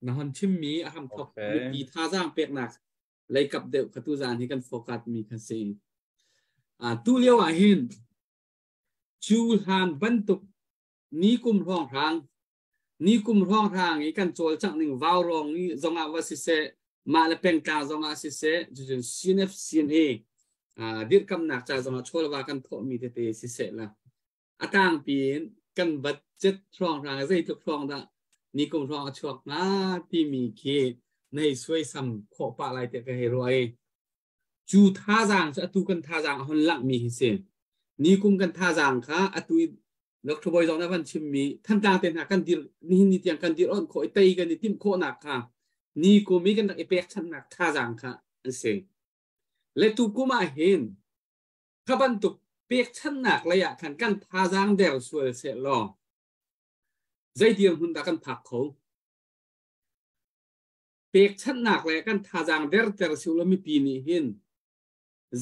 na hon chim mi aham thok mi tha jang pek nak lai kap de khatu jan hi kan focus mi kha se tu liao a hin chu han ban tuk ni kum rong rang i kan chol chang ning vaw rong ni zonga wa si se ma le peng ta zonga si se ju sinf cna dir kam nak cha zonga chol wa kan tho mi te si se la atang pin kan budget rong rang zai tuk rong da ni kum rong chok na ti mi ke nei suai sam kho pa lai te ka he roi chu tha jang cha tu kan tha jang hon lak mi hi se ni kum kan tha jang kha atui lok thoboi jong na van chim mi than tang ten ha kan dir ni tiang kan dir on khoi tei kan ni tim kho nak kha ni ko mi kan nak epek chan nak tha jang kha an se le tu kuma hin khaban tu pek chan nak la ya kan kan tha jang del sual se lo zai tiang hun da kan phak kho pek chan nak le kan tha jang der su lo mi pi ni hin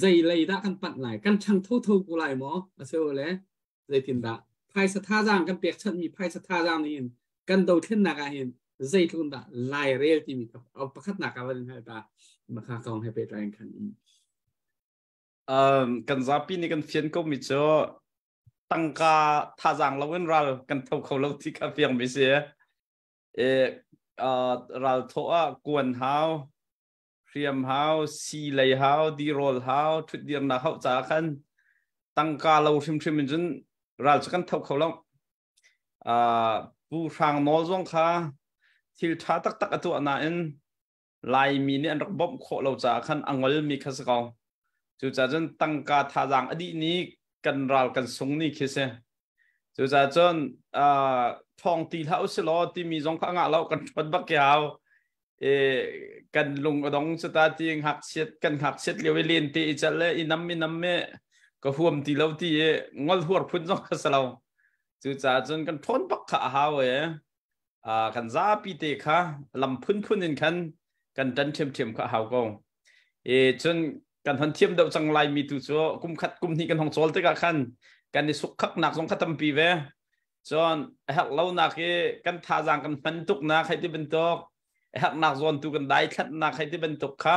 zai lai da kan pat lai kan chang tho ku lai mo ase le zai tin da phai sa tha jang kan pek chan mi phai sa tha jang ni hin kan do then nak a hin zai thun da lai rel ti mi ka au pakhat nak ka wan ha ta ma kha kong he pe train kan kan zapi ni kan fian ko mi cho tangka tha jang lo wen ral kan thau khau lo ti ka fiang mi se ral tho a kwan hao riam hao si lei hao di rol hao thut dir na hao cha khan tangka lo thim min jun ral kan thau khau lo pu rang nol jong kha thil tha tak atu ana in lai mi ni an rak bom kho lo cha khan angol mi khas ka chu cha jon tangka tha jang adi ni kan ral kan sung ni khise chu cha jon thong ti hau se lo ti mi jong kha nga lo kan pat bak yaw kan lung adong sta ting hak set lewe len ti chale inam me ka huam ti lo ti ngol huar phun jong kha salo chu cha jon kan thon bak kha haw kan za pi te kha lam phun in khan kan dan them kha haw ko chun kan han thiam deuh chang lai mi tu chu kum khat kum ni kan hong chol te ka khan kan ni suk khak nak jong khatam pi ve chon hak lo na ke kan tha jang kan pan tuk na khai ti ben tok hak nak zon tu kan dai khat na khai ti ben tok kha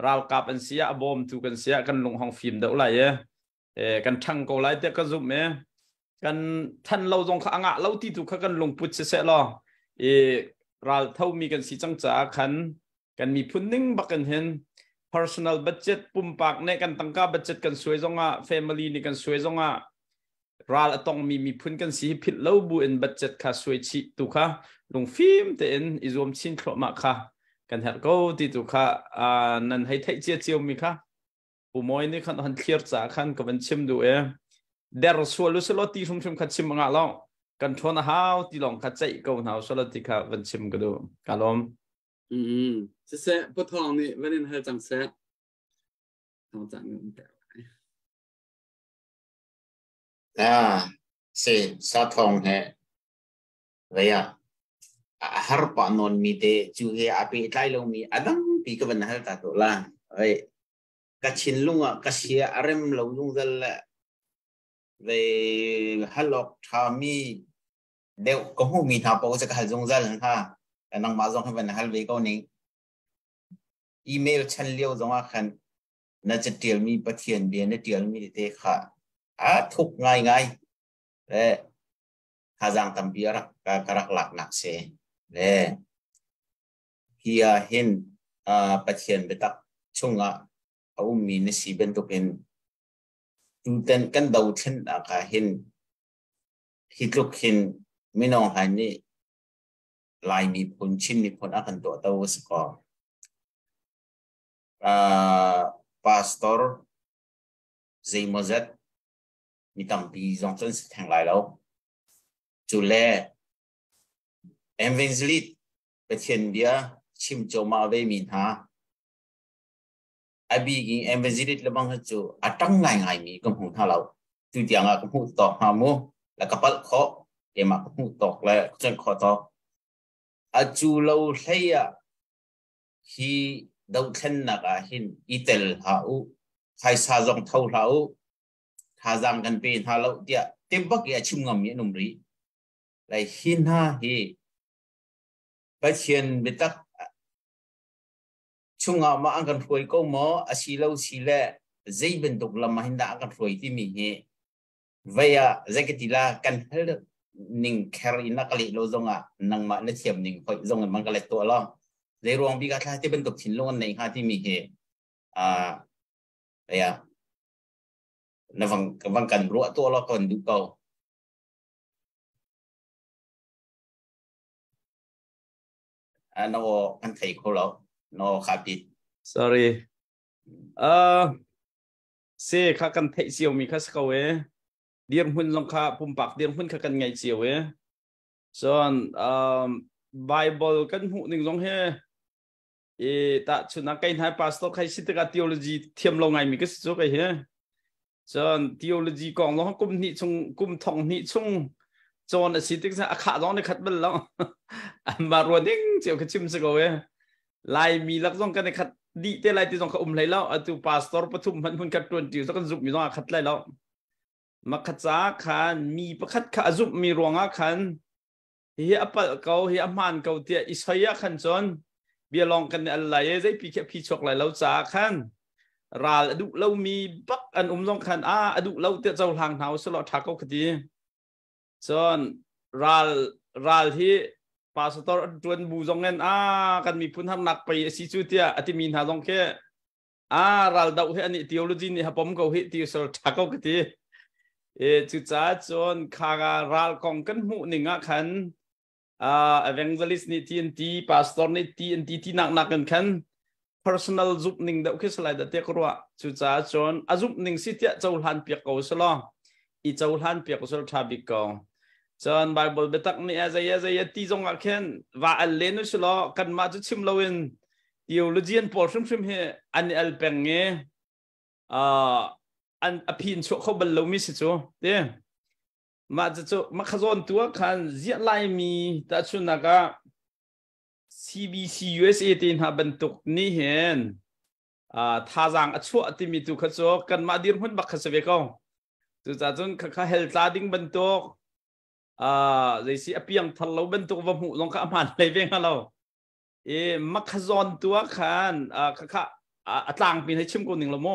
ral kap an sia bom tu kan sia kan lung hong phim deuh lai kan thang ko lai te ka zum me kan than lo jong kha anga lo ti tu kha kan lung put se lo ral thau mi kan si chang cha khan kan mi phun ning bakan hen personal budget pumpak ne kan tangka budget kan suai zonga family ni kan suai zonga ral atong mi phun kan si phit lo bu in budget kha suai chi tu kha lung film te in izom chin thlo ma kha kan her ko ti tu kha nan hai thai chia chiu mi kha pu moi ni khan han clear cha khan ka ban chim du เดร์สวลุสโลตีชุมขัดชิมงาลองกันทวนหาวที่ลองขัดใจกูหาวสโลติค่ะวันชิมก็ดูกาลมจะเสะปะทองนี่วันนี้เธอจังเสะเอาจังเงินแต่สิสะทองเหเวียฮาร์ปานนมีเดจูเฮอภิไลลงมีอดังปีกบันฮัลตาตุลาเฮ้ยกัชินลุงกัชเชียอาริมลงลุงเดลเวฮัลโลทามีเดี๋ยวก็หูมีทาปก็จะขัดจงเดลค่ะแต่นังมาจงให้บันฮัลเวก็นิ่งอีเมลฉันเลี้ยวจงว่าขันน่าจะเตียลมีปะเทียนเบียนเตียลมีเดค่ะทุกง่ายเล่ข้าจังตั้มปีรักกรักหลักนักเสเล่เฮียเห็นปะเทียนเบตักช่วงเอามีนสีเป็นตัวเป็นดูเต้นกันดาวเช่นอาเห็นฮิตลุกเห็นไม่น้องหันนี่ลายมีผลชิ้นมีผลอาการตัวตัวสกอร์พาสตอร์เซย์มอเซตมีตั้งปีจงจนแทงลายแล้วจุเล่เอ็มเวนซิลิตเป็นเทียนเบียชิมโจมาเวมินฮาบีกิเอ็มเวนซิลิตแล้วบางจู่ตั้งง่ายมีก็หูท่าเราจุดอย่างก็หูตอกหามูแล้วก็ปัดเคาะเดี๋ยวมาหูตอกแล้วจนคอตอกจู่เราเฮียฮีดาวเทนนักหินอิตาลีฮาอูไทยซาจงเท่าเราท่าจังกันเป็นท่าเราเดียเต็มปักยาชิมงามีนุ่มรีเลยหินฮาฮีไปเชียนเบตักช่วงมาอังกันรวยก็มออาศิลาศิลาใจเป็นตุกลำมาหินดาอังกันรวยที่มีเฮเวียใจกติลากันเฮลนิ่งแครินักเลี้ยโลจงนังมาเนเทียมนิ่งคอยจงมันก็เลยตัวล่องในรวมปีกัดที่เป็นตุกชิ้นลงในฮาที่มีเฮเวียในฟังกันรัวตัวละคนดูเก่านออันไทยเขาเรานอขาปิด sorry เสกข้ากันเทเซียวมีข้าสกาวเดียมหุ่นลงข้าปุ่มปากเดียมหุ่นข้ากันไงเซียวส่วนBible กันหูหนึ่งลงเฮแต่ชุนักการให้พาสตอร์ใครสิทธิ์กับ theology เทียมลงไงมีก็สุดกันเฮส่วน theology กองลงกุมนิชงกุมทองนิชงจนสิทธิ์จะขาดร้องในขัดบัลลังมารวนดิ้งเจียวขชิมสกาวลายมีลักษณะกันในขัดดีแต่ลายที่ต้องเขาเลยแล้วตัวพาสตอร์ปฐุมมันขัดตัวจิ๋วสักจุบมีต้องขัดเลยแล้วมาขัดจ้าขันมีประคัดขัดจุบมีรวงขันเฮียอัปเขาเฮียอัมมันเขาเตียอิสราเอลขันจนเบียลองกันอะไรได้พี่แค่พี่ชกเลยแล้วจ้าขันราลดุเรามีบักอันลองขันดุเราเตียเจ้าทางเท้าสลอดทักเขาคดีจนราลที่พาสตอร์จวนบูจงเงินกันมีพุนทำหนักไปสิจุดเตียอธิมีนหาลองแค่ราลดาวเฮอันนี้ทีโอโลจีนี่ฮะผมเขาเฮทีสลอดทักเขาคดีจุดจ้าจนข้าราลกองกันหูหนึ่งขันevangelist นี่ TNT pastor นี่ TNT ที่หนักกันขัน personal จุบหนึ่งเด็กสไลด์เด็กรัวจุดจ้าจนจุบหนึ่งสิเตียเจ้าหันเปียกเขาสลออีเจ้าหันเปียกเขาสลอทับบิกเขาจน Bible เบตักนี่อะไรที่จงอาเคนว่าอันเลนุสลอกันมาจุดชิมลาวิน theologian พอชิมเฮอันนี้อัลเป็งเงอันอภินชั่วเขาบรรลุมิสิจูเด้มาจะจูมาขจรตัวขันเสียไลมีแต่ชุนักCBC USA ที่หาบรรทุกนี่เห็นท่าจังชั่วที่มีตัวขจรกันมาดิรหุ่นบักขสเวกจุดจนข้าเฮลตาดิ้งบรรทุกใจสิอภิยังทะเลาะบรรทุกว่าหูลงข้ามันเลยเวงเรามาขจรตัวขันข้าต่างปีให้ชิมคนหนึ่งละโม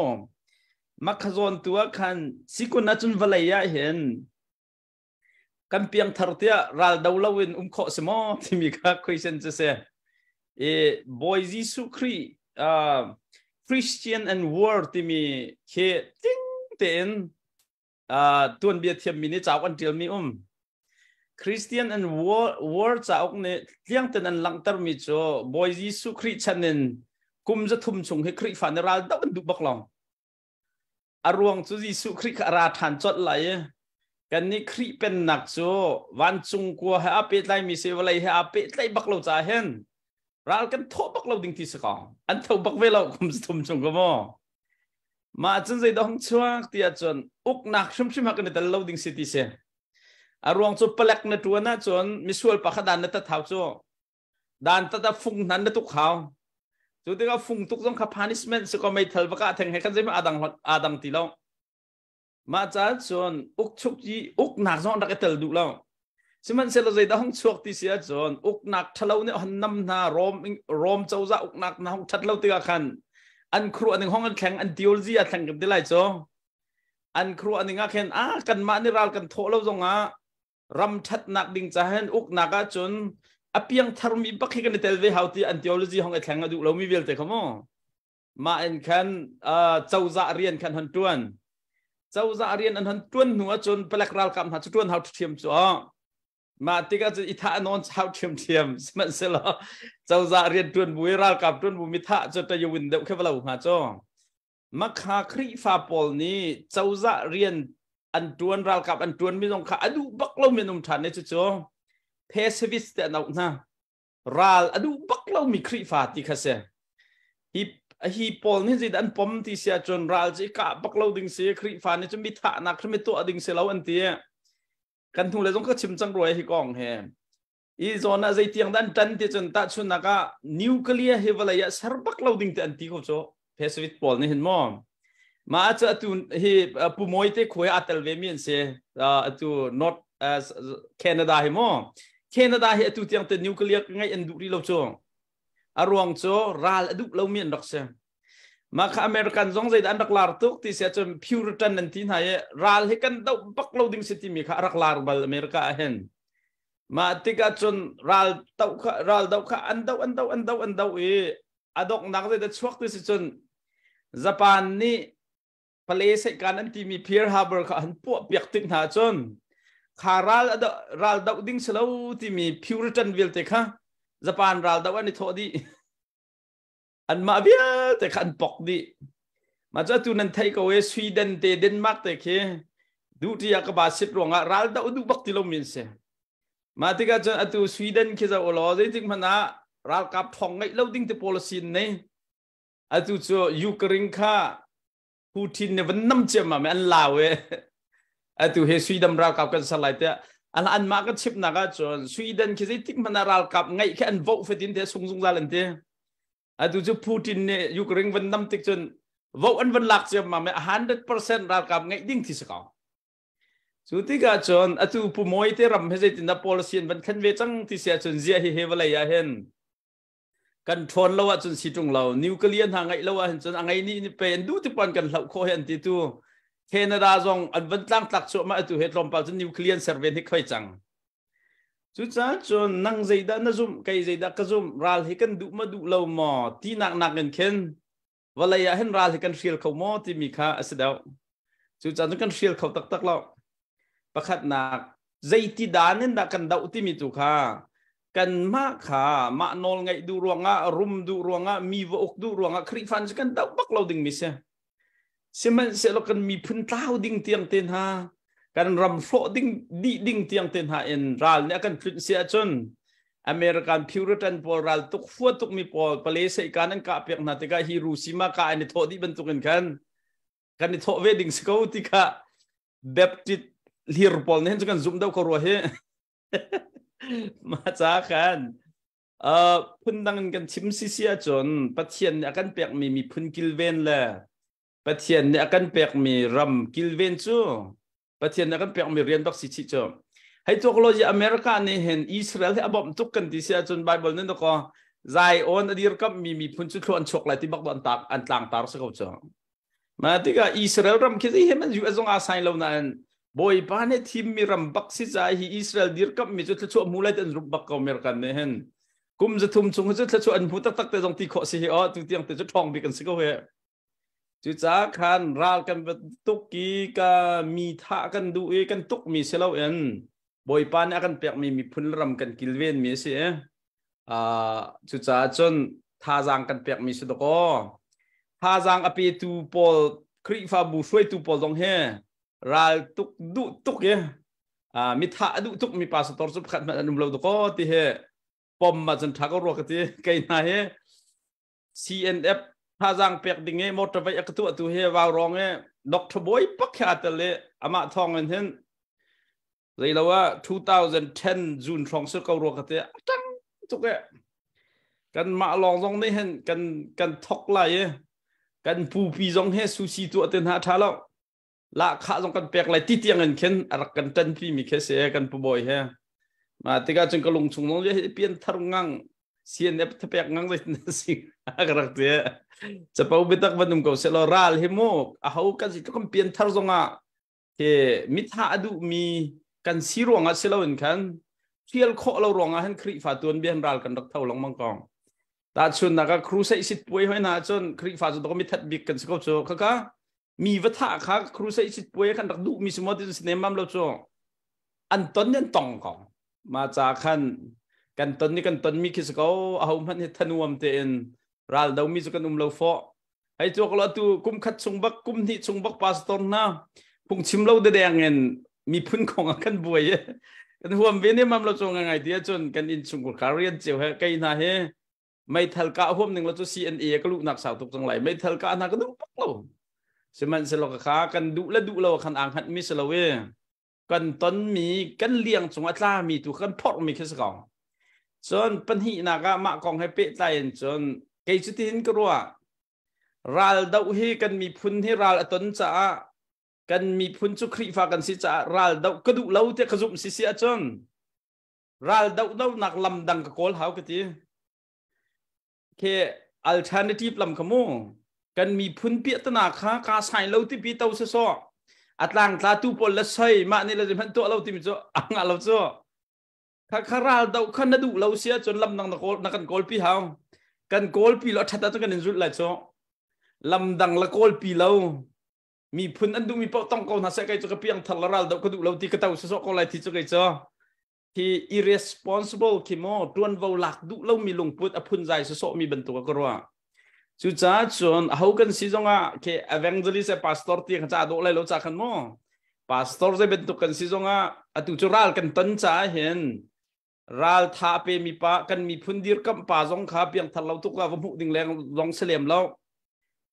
มักขจรตัวขันสิกุนัจุนวลัยเห็นกันเพียงทาร์เตียรัลดาวลาวินขอสมอที่มีข้าคุยเซนจะเสียบอยซิสุครีChristian and World ที่มีเคติ้งเต็นตัวเบียดเทียมมินิจ้ากันเดียวมีChristian and World จ้าอกเนี่ยเลี้ยงเต็นอันหลังตร์มิโจบอยซิสุครีชันนินกุมจะทุ่มชงให้ครีฟันรัลดาวันดูบักลอง อารวงจูจิสุคริกราทันจดไหลกันนี่คริเป็นหนักจูวันจุงกัวให้อาเปิดไลมีเสวไลให้อาเปิดไลบักเราจ่าเห็นเรากันทบบักเราดิ่งที่สกองอันทบบักเวลาคุมสมจงก็มั่วมาจนใจดองช่วงที่จนอุกหนักชุ่มๆกันในแต่เราดิ่งสิทิเสอารวงจูเปลักในตัวน่ะจนมิสวลปากดันในตะเท้าจูดันตะฟุงนั้นในทุกเขาจุดที่เขาฟุงทุกต้องขับ punishment สก็ไม่ทันประกาศแทงให้กันใจมาอาดังตีเรามาจากจนอุกชุกจีอุกหนักจนรักเตลดูเราสิมันเสร็จเราใจดองช่วงที่เสียจนอุกหนักทะเลาเนี่ยหันนำหน้ารอมเจ้าจะอุกหนักนะห้องทัดเราตีกันอันครัวหนึ่งห้องกันแข่งอันดิโอลจีแข่งกันได้ไรจ้ะอันครัวหนึ่งแข่งกันมาในเรากันโถเราจงรำทัดหนักดิ่งจะเห็นอุกหนักจนอภิยังทารมีบักให้กันในเทเลวิฮาวที่อันดิโอลจีห้องกันแข่งดูเราไม่เวลแต่ขโมมาเอ็นขันเจ้าจะเรียนขันหันต้วนเจ้าจะเรียนอันหันต้วนหัวจนเปลักเรากับหันต้วนหาวเทียมจ้ะมาที่ก็จะอิทานอนหาวเทียมมันเสร็จแล้วเจ้าจะเรียนต้วนบุยเรากับต้วนบุมิทะจนจะอยู่วินเดียวแค่เราหาจ้ะมักหาคริฟาปอลนี้เจ้าจะเรียนอันต้วนเรากับอันต้วนไม่ต้องขาดูบักเราไม่ต้องทันเนี่ยจ้ะเพสวิสแต่เรานะรัลดูบักเรามีคริฟาที่เขาเสียฮีปอลนี่สิดันปมที่เสียจนรัลจีกะบักเราดึงเสียคริฟานี่จะมีท่านักไม่ตัวดึงเสียเราอันเดียกันทุกเลยต้องก็ชิมจังรวยให้กองแฮมอีโซน่าใจเตียงดันจันที่จนตัดชุนนักะนิวเคลียร์เฮเวลายสารบักเราดึงแต่อันที่เขาโจเพสวิสปอลนี่เห็นมั้งมาจะตุนเฮปุ่มมวยเตะคุยอัตเลเวมีนเสียตุนอตแคนาดาเห็นมั้งแคนาดาเฮตุเตียงแต่นิวเคลียร์ไงอันดุรีเราโจอารวงโจรัลดุเรามีนรักเสียมาค่ะอเมริกันจงใจอันรักลาร์ตุกที่เสียจนพิวริตันนั่นที่ไหนรัลเฮกันดาวบักเราดิ่งสิที่มีค่ะรักลาร์บัลอเมริกาเห็นมาที่ก็จนรัลดาวค่ะอันดาวอดอกนักใจแต่ช่วงที่สิจนญี่ปุ่นนี่ทะเลสายการนั้นที่มีเพียร์ฮาร์เบอร์ค่ะหันพวกเปียกติงหาจนขารัลดาวดิ่งสลาวที่มีพิวริตันวิลเตค่ะญี่ปุ่นรัลดาวอันนี้ทอดีอันมาเบี้ยแต่ขันปอกดีมาจากตุนันไทยก็เวสวีเดนเดนมาร์กแต่เคดูที่อยากบาสิตรวงรัลดาวดูบักติลมินเสมาที่ก็จะตัวสวีเดนคิดจะโอโลจริงๆมันนะรัลกับทองไงเราดิ้งที่โพลิซีนนี่ตัวจะยูเครนค่ะปูตินเนี่ยวันน้ำเชื่อมาไม่อันลาวตัวเฮสวีเดนรัลกับกันสลายเตะอันมาก็ชิปนักจนสวีเดนคิดจะทิ้งมันรัลกับไงแค่อันโวฟดินเตะส่งๆกันเตะตัวจะปูตินเนี่ยยูเครนวันน้ำติดจนโวอันวันหลักเชื่อมาไม่100%รัลกับไงดิ้งที่สกาวสุดที่ก็จนตัวผู้มวยเตะรำให้ใจตินโพลิซีนวันขันเวจังที่เสียจนเสียเฮเวลายาเห็นกันทนเราจนสิตรงเรานิวเคลียร์ทางไงเราจนไงนี่เป็นดูที่ปนกันเราโคเห็นที่ตัวแคนาดาจงอันวันตั้งตักโซมาตัวเฮตลมเปล่าจนนิวเคลียร์เซอร์เวนที่ค่อยจังสุดท้ายจนนั่งใจด้านนั่งซุ่มใครใจด้านก็ซุ่มรัลให้กันดูมาดูเราหมอที่หนักกันเข็นวันละยาเห็นรัลให้กันเชียร์เขาหมอที่มีค่าสุดแล้วสุดท้ายกันเชียร์เขาตักเราประคัดหนักใจที่ด้านนั้นกันดาวที่มีตัวค่ากันมากค่ะมาโนลไงดูรวงรุมดูรวงมีวอกดูรวงคริฟันกันดาวบักเราดิ่งมิเสใช่ไหมเสร็จแล้วกันมีพื้นเท้าดิ่งเตียงเต็นหากันรำโฟดิ่งเตียงเต็นหาเอ็นรัลเนี่ยกันพื้นเสียจนอเมริกันพิวริตันพอรัลตุกฟัวตุกมีพอเปเลสอีการนั้นกะเปียกนาติกาฮิรุชิมากะอันนี้โทษที่บรรทุกกันนี่โทษเวดิ่งสกาวติกาแบบติดฮิร์พอลเนี่ยจะกันซุ่มดาวครัวเฮมาจากกันพื้นดังกันชิมซิเซียจนปัจเจียนอาการเปียกมีพื้นกิลเวนเลยปัจเจียนอาการเปียกมีรำกิลเวนจูปัจเจียนอาการเปียกมีเรียนบักซิชิจูให้ตัวโลจีอเมริกาเนี่ยเห็นอิสราเอลที่อบอมทุกกันที่เสียจนไบเบิลนั่นก็ไซออนอดีตก็มีพื้นจุดล้วนชกอะไรที่บักบันตักอันต่างตาร์สเขาจูมาที่ก็อิสราเอลรำคิดให้มันอยู่ตรงอาศัยเรานั้นบอยปานเนี่ยทีมมีรำบักซิใจอิสราเอลดีร์กับมีจุดชั่วมูลเลยแต่รูปบักอเมริกันเนี่ยเห็นกุมจะทุ่มชงจุดชั่วอันพูดตักแต่ตรงที่ขอสิเหรอตัวเตียงแต่จุดทองไปกันสิก็เหรอจุดจากขันรัลกันเป็นตุกกี้ก็มีท่ากันดูกันตุกมีเสลาเอ็นบอยปานเนี่ยกันเปียกมีพื้นรำกันกิลเวนมีเสียจุดจากจนท่าจางกันเปียกมีสุดก็ท่าจางอภิตูพอล ครีฟ้าบูช่วยตูปอลงเฮรัลตุกดุตุกเยมิถาดุตุกมีพาสปอร์ตสุขขัดมันนุ่มเราตุกที่เฮปอมมาจนทักรัวกันที่ไกลน่าเฮ CNF พาจังเปียกดิ่งเงมอเตอร์ไซค์กระตุ้ตัวเฮวาวรองเงดอกทบอยปักขาดเลยอามาทองเงินเห็นเลยแล้วว่า2010จูนทองสุกรัวกันที่จังตุกเกันมาลองตรงนี้เห็นกันทอกไหลกันปูปีจงเฮซูซีตัวเต็นหาท่าแล้วละข้าจงกันเปียกไหลติเตียงเงินเข็นอะไรกันเต็นพี่มีเคสเอกันปูบอยเฮมาติกาจงกระลงชุงน้องจะเปลี่ยนทารุงังเสียนเอฟทเปียกงังเลยนั่นสิกระเดียจะไปอุบิตักวันนุ่มก็เสลอรัลเฮโมเขากันสิทุกคนเปลี่ยนทารุงะเฮมิถาดูมีกันซีรวงอ่ะเสลอเหมือนกันเที่ยวโคเรารวงอ่ะเห็นครีฟ้าตัวเบียนรัลกันรักเท่าหลังมังกรตาชนนักครูใส่สิทธิ์ป่วยให้นาจนครีฟ้าตัวก็มีทัดบิกกันสกปรกค่ะมีวัฒน์ค่ะครูใส่สิทธิ์ป่วยกันรักดูมีสมมติสิเนมัมเราจ้อันต้นยันตองของมาจากกันต้นนี้กันต้นมีคิดเขาเอามันให้ธนูมเตนรัลดาวมีจุกันเราฟอให้ตัวเราตัวกุมขัดสงบักกุมที่สงบักพาสตอนน่ะพุ่งชิมเราแดงเงินมีพื้นของกันบวยกันหัวเวนี่มัมเราจ้ไงเดียจนกันอินสงกุลคาเรียนเจียวให้ใกล้น่าเฮไม่ทัลกะหัวหนึ่งเราจะ CNA ก็ลูกนักสาวตกจังไรไม่ทัลกะนักก็ดูปักเราสมันสลอกขากันดุและดุเราขันอ่างขันมิสลาเวกันต้นมีกันเลี้ยงสงอัตรามีตัวกันพอดมีแค่สกองจนปัญหานักมากองให้เป๊ะใจจนเกี่ยจุดที่เห็นก็รู้ว่ารัลดาวเฮกันมีพุนให้รัลต้นจ้ากันมีพุนจุครีฟ้ากันสิจ้ารัลดาวก็ดุเราเทขจุมสิเสียจนรัลดาวนักลำดังกับโกลหาวกันทีแค่อัลเทอร์เนทีฟลำขโมกันมีพุนเปียตนาค้ากาใส่เราที่ปีเตาเสาะอัตลังตาตูปลละใช่มานี่เราจะพันตัวเราที่มีจ้ะอ่างเราจ้ะข้าราดาวขันดูเราเสียจนลำดังนักกันโกลปีเฮากันโกลปีเราทัดตัวกันในจุดไหลจ้ะลำดังละโกลปีเรามีพุนอันดูมีเป้าต้องเขาหน้าเสกไอ้จุกเปียงทัลราดาวก็ดูเราที่กระเตาเสาะก็ไหลที่จุกไอ้จ้ะที่ irresponsible ขี้โม่ตวนวาวหลักดูเรามีลงพุทธอภุนใจเสาะมีบรรทุกก็รัวจุดจ้าจนเขากันสิจงอ่ะแค่ evangelist พาสตอร์ที่เขาจะดูอะไรเราจะขันโม่พาสตอร์จะเป็นตุกันสิจงอ่ะตุจุรัลกันตันจ้าเห็นรัลท่าเปมีปะกันมีพุนดีร์กับป่าจงขาเพียงทัลเราตุกว่าผมหูดิ่งแรงลองเสลียมเรา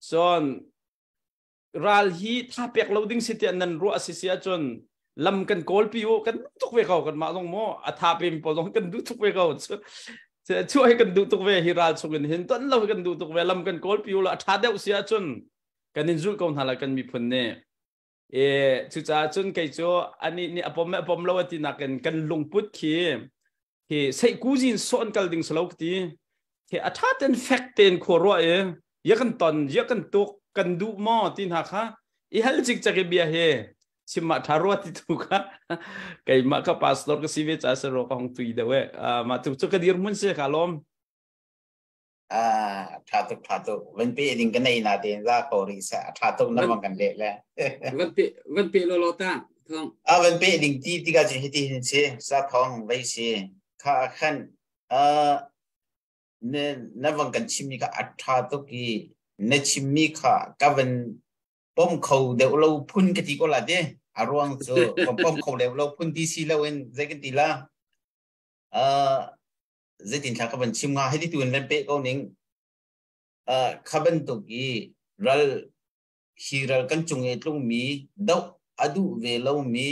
จนรัลฮีท่าเปียกเราดิ่งสิเตียนนั้นรู้อาศิเสียจนลำกันโกลปิวกันทุกเวเขากันมาลงโม่ท่าเปมีปะจงกันดูทุกเวเขาช่วยกันดูตุกเวฮิรัลส่งเห็นต้นเรากันดูตุกเวลำกันโกลปิวละท่าเดียวเสียจนกันนิจุลกองทารากันมีพุนเน่จุดจ้าจนไกโจอันนี้นี่อปมเราที่นักกันลงพุทธที่ใส่กูจินส่วนกันดิ่งสลาวที่อัฐาเป็นแฟกเตนขวรัวยักกันตอนยักกันตุกกันดูหม้อที่นักฮะอีฮัลจิกจักเบียเฮชิมาทารัวที่ตุกฮะไก่มาก็พาสตอร์ก็สิเวจ้าสโรกของตุยเดเวมาตุกจุกกันดีร์มุนเสกอารมณ์ทาตุวันปีดิ่งกันในนาเดนซาโคริสทาตุนั่นมันกันเด็กแล้ววันปีโลโลตาทองวันปีดิ่งที่ก็จะเห็นที่เสียซาทองไว้เสียข้าขันเนี่ยนั่นวันกันชิมิกาทาตุกีเนี่ยชิมิกากับวันป้อมเขาเดี๋ยวเราพุ่นกันที่ก็ละเด้อารวงโซ่ป้อมเขาเดี๋ยวเราพุ่นที่ซีเราเองใจกันทีละใจตินทักกับวันชิมงาให้ที่ตัวนั้นเป๊ะก็นิ่งขับวันตุกีรัลฮีรัลกันจงเอตลงมีดาวอดูเวลามี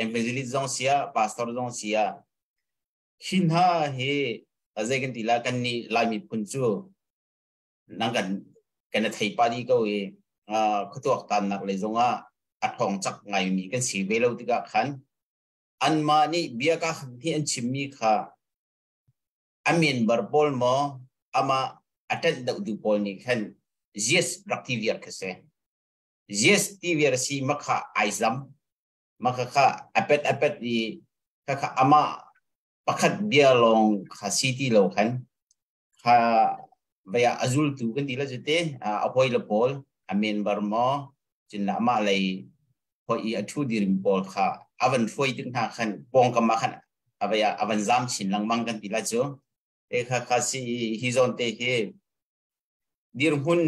evangelist จงเสีย pastor จงเสียหินหาเฮใจกันทีละกันนี่ลายมีพุ่นจูนั่งกันไทยปาดีก็ขตัวตันนักเลยจงอัดห้องจักไงมีกันสีเวลาที่กัขันอันมานี่เบียกันที่อันชิมมีค่ะอามินบาร์บอลมออามาอัตต์ดูบอลนี่ขันเจสรักทีวีร์กเซ่เจสทีวีร์ซีมักค่ะไอซัมมักค่ะอเป็ดดีค่ะอามาปักเบียลงค่ะซิตี้โลขันค่ะvia azul tu kan tila jete apoi la pol amen barmo jinna ma lai hoi athu dirim pol kha avan foi tin ha khan pong kama khan avaya avan zam chin lang mang kan tila cho e kha si hizon te he dir hun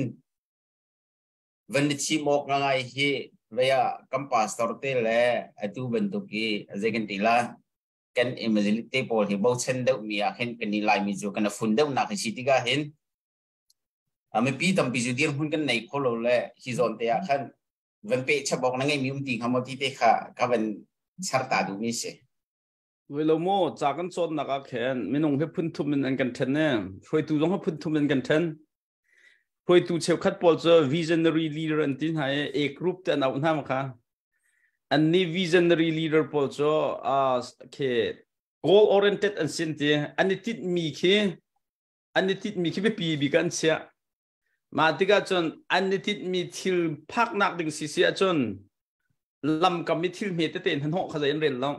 วันนี้ชิมอกง่ายฮีเวียกัมปัสตอร์เตลเตูบันตุกีเจกันติลากันเอเมซิลิเตปอลฮีบอลเซนเดอมีอาเห็นกันนี่ไลมิจูกันฟุนเดอนักฮิติกาเห็นไม่ปีตั้มปีจูดีร์หุ่นกันในโคโลเล่ฮิซอนเตียขันวันเปชบอกนั่งไงมีติงฮามอติเตค่ะกับวันชาร์ตาดูมิเชเวลาโมจากกันโซนนักแข่งไม่น้องให้พื้นทุนมันกันเทนเนี่ยช่วยตัวต้องให้พื้นทุนมันกันเทนช่วยตัวเชฟคัดบอลจะ visionary leader อันที่ไหนเอกรูปแต่เอาหน้ามาค่ะอันนี้ visionary leader บอลจะเค goal oriented อันสิ่งที่อันนี้ติดมีแค่ไปปีบีกันเสียมาที่ก็จนอันนี้ติดมีทิลพักนักดึงเสียจนลำกับมีทิลเมตเต้นหันหอกเขาจะเรียนแล้ว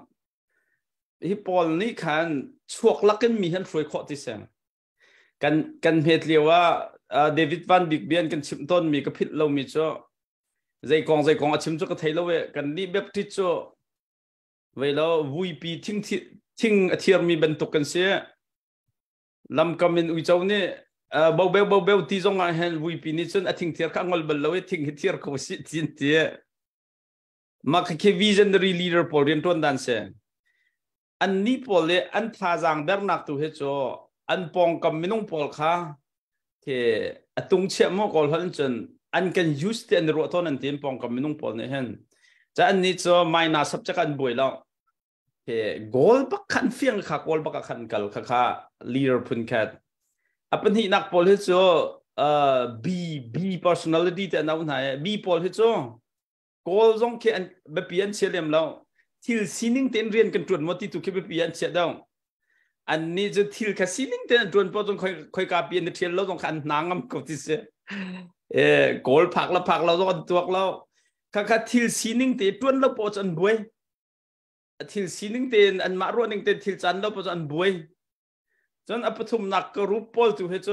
ฮิปอลนี่ขันช่วงลักกันมีหันช่วยข้อที่เสียกันเหตุเรียกว่าเดวิดวันบิกเบียนกันชิมต้นมีกระพิษเรามีจ้าใจกองชิมจ้าก็ไทยเราเวกันนี่แบบที่จ้าเวลาวุยปีทิ้งเทียร์มีบรรทุกกันเสียลำกับมันอุจจาระเนี่ยเบาที่จงอาเห็นวุยปีนี้จนทิ้งเทียร์ข้างอลเบลเราเวทิ้งเทียร์เขาสิจินเทียมาแค่วิชั่นรีลีดเดอร์พอเรียนต้นดันเสียอันนี้พอเลยอันท่าจางเบอร์นักตัวเหตุอันปองกับมินุงพอลค่ะที่ตรงเชื่อมก็หันจนอันกันยูสต์อันรัวต้นอันที่ปองกับมินุงพอลเนี่ยเห็นจะอันนี้จะไม่น่าสับจะกันบ่อยแล้วที่กอลปักขันเฟียงค่ะกอลปักขันกัลค่ะลีดเดอร์พุนแคทอันเป็นที่นักพอลเหตุบี personality แต่นั่นไงบีพอลเหตุกอลจงแค่แบบเปลี่ยนเชื่อเลี้ยมแล้วที่สิ่งที่เรียนกันตรวจมาที่ถูกแค่แบบเปลี่ยนเชื่อดาวอันนี้จะที่แค่สิ่งที่ตรวจพอต้องค่อยการเปลี่ยนเทียนเราต้องขันนางงามกับที่เสียกอลพักเราต้องตัวเราค่ะที่สิ่งที่ตรวจเราพอจะอันบ่อยที่สิ่งที่อันมารู้นึงที่จันเราพอจะอันบ่อยจนอัปทุมนักกรุ๊ปพอลตัวเหตุ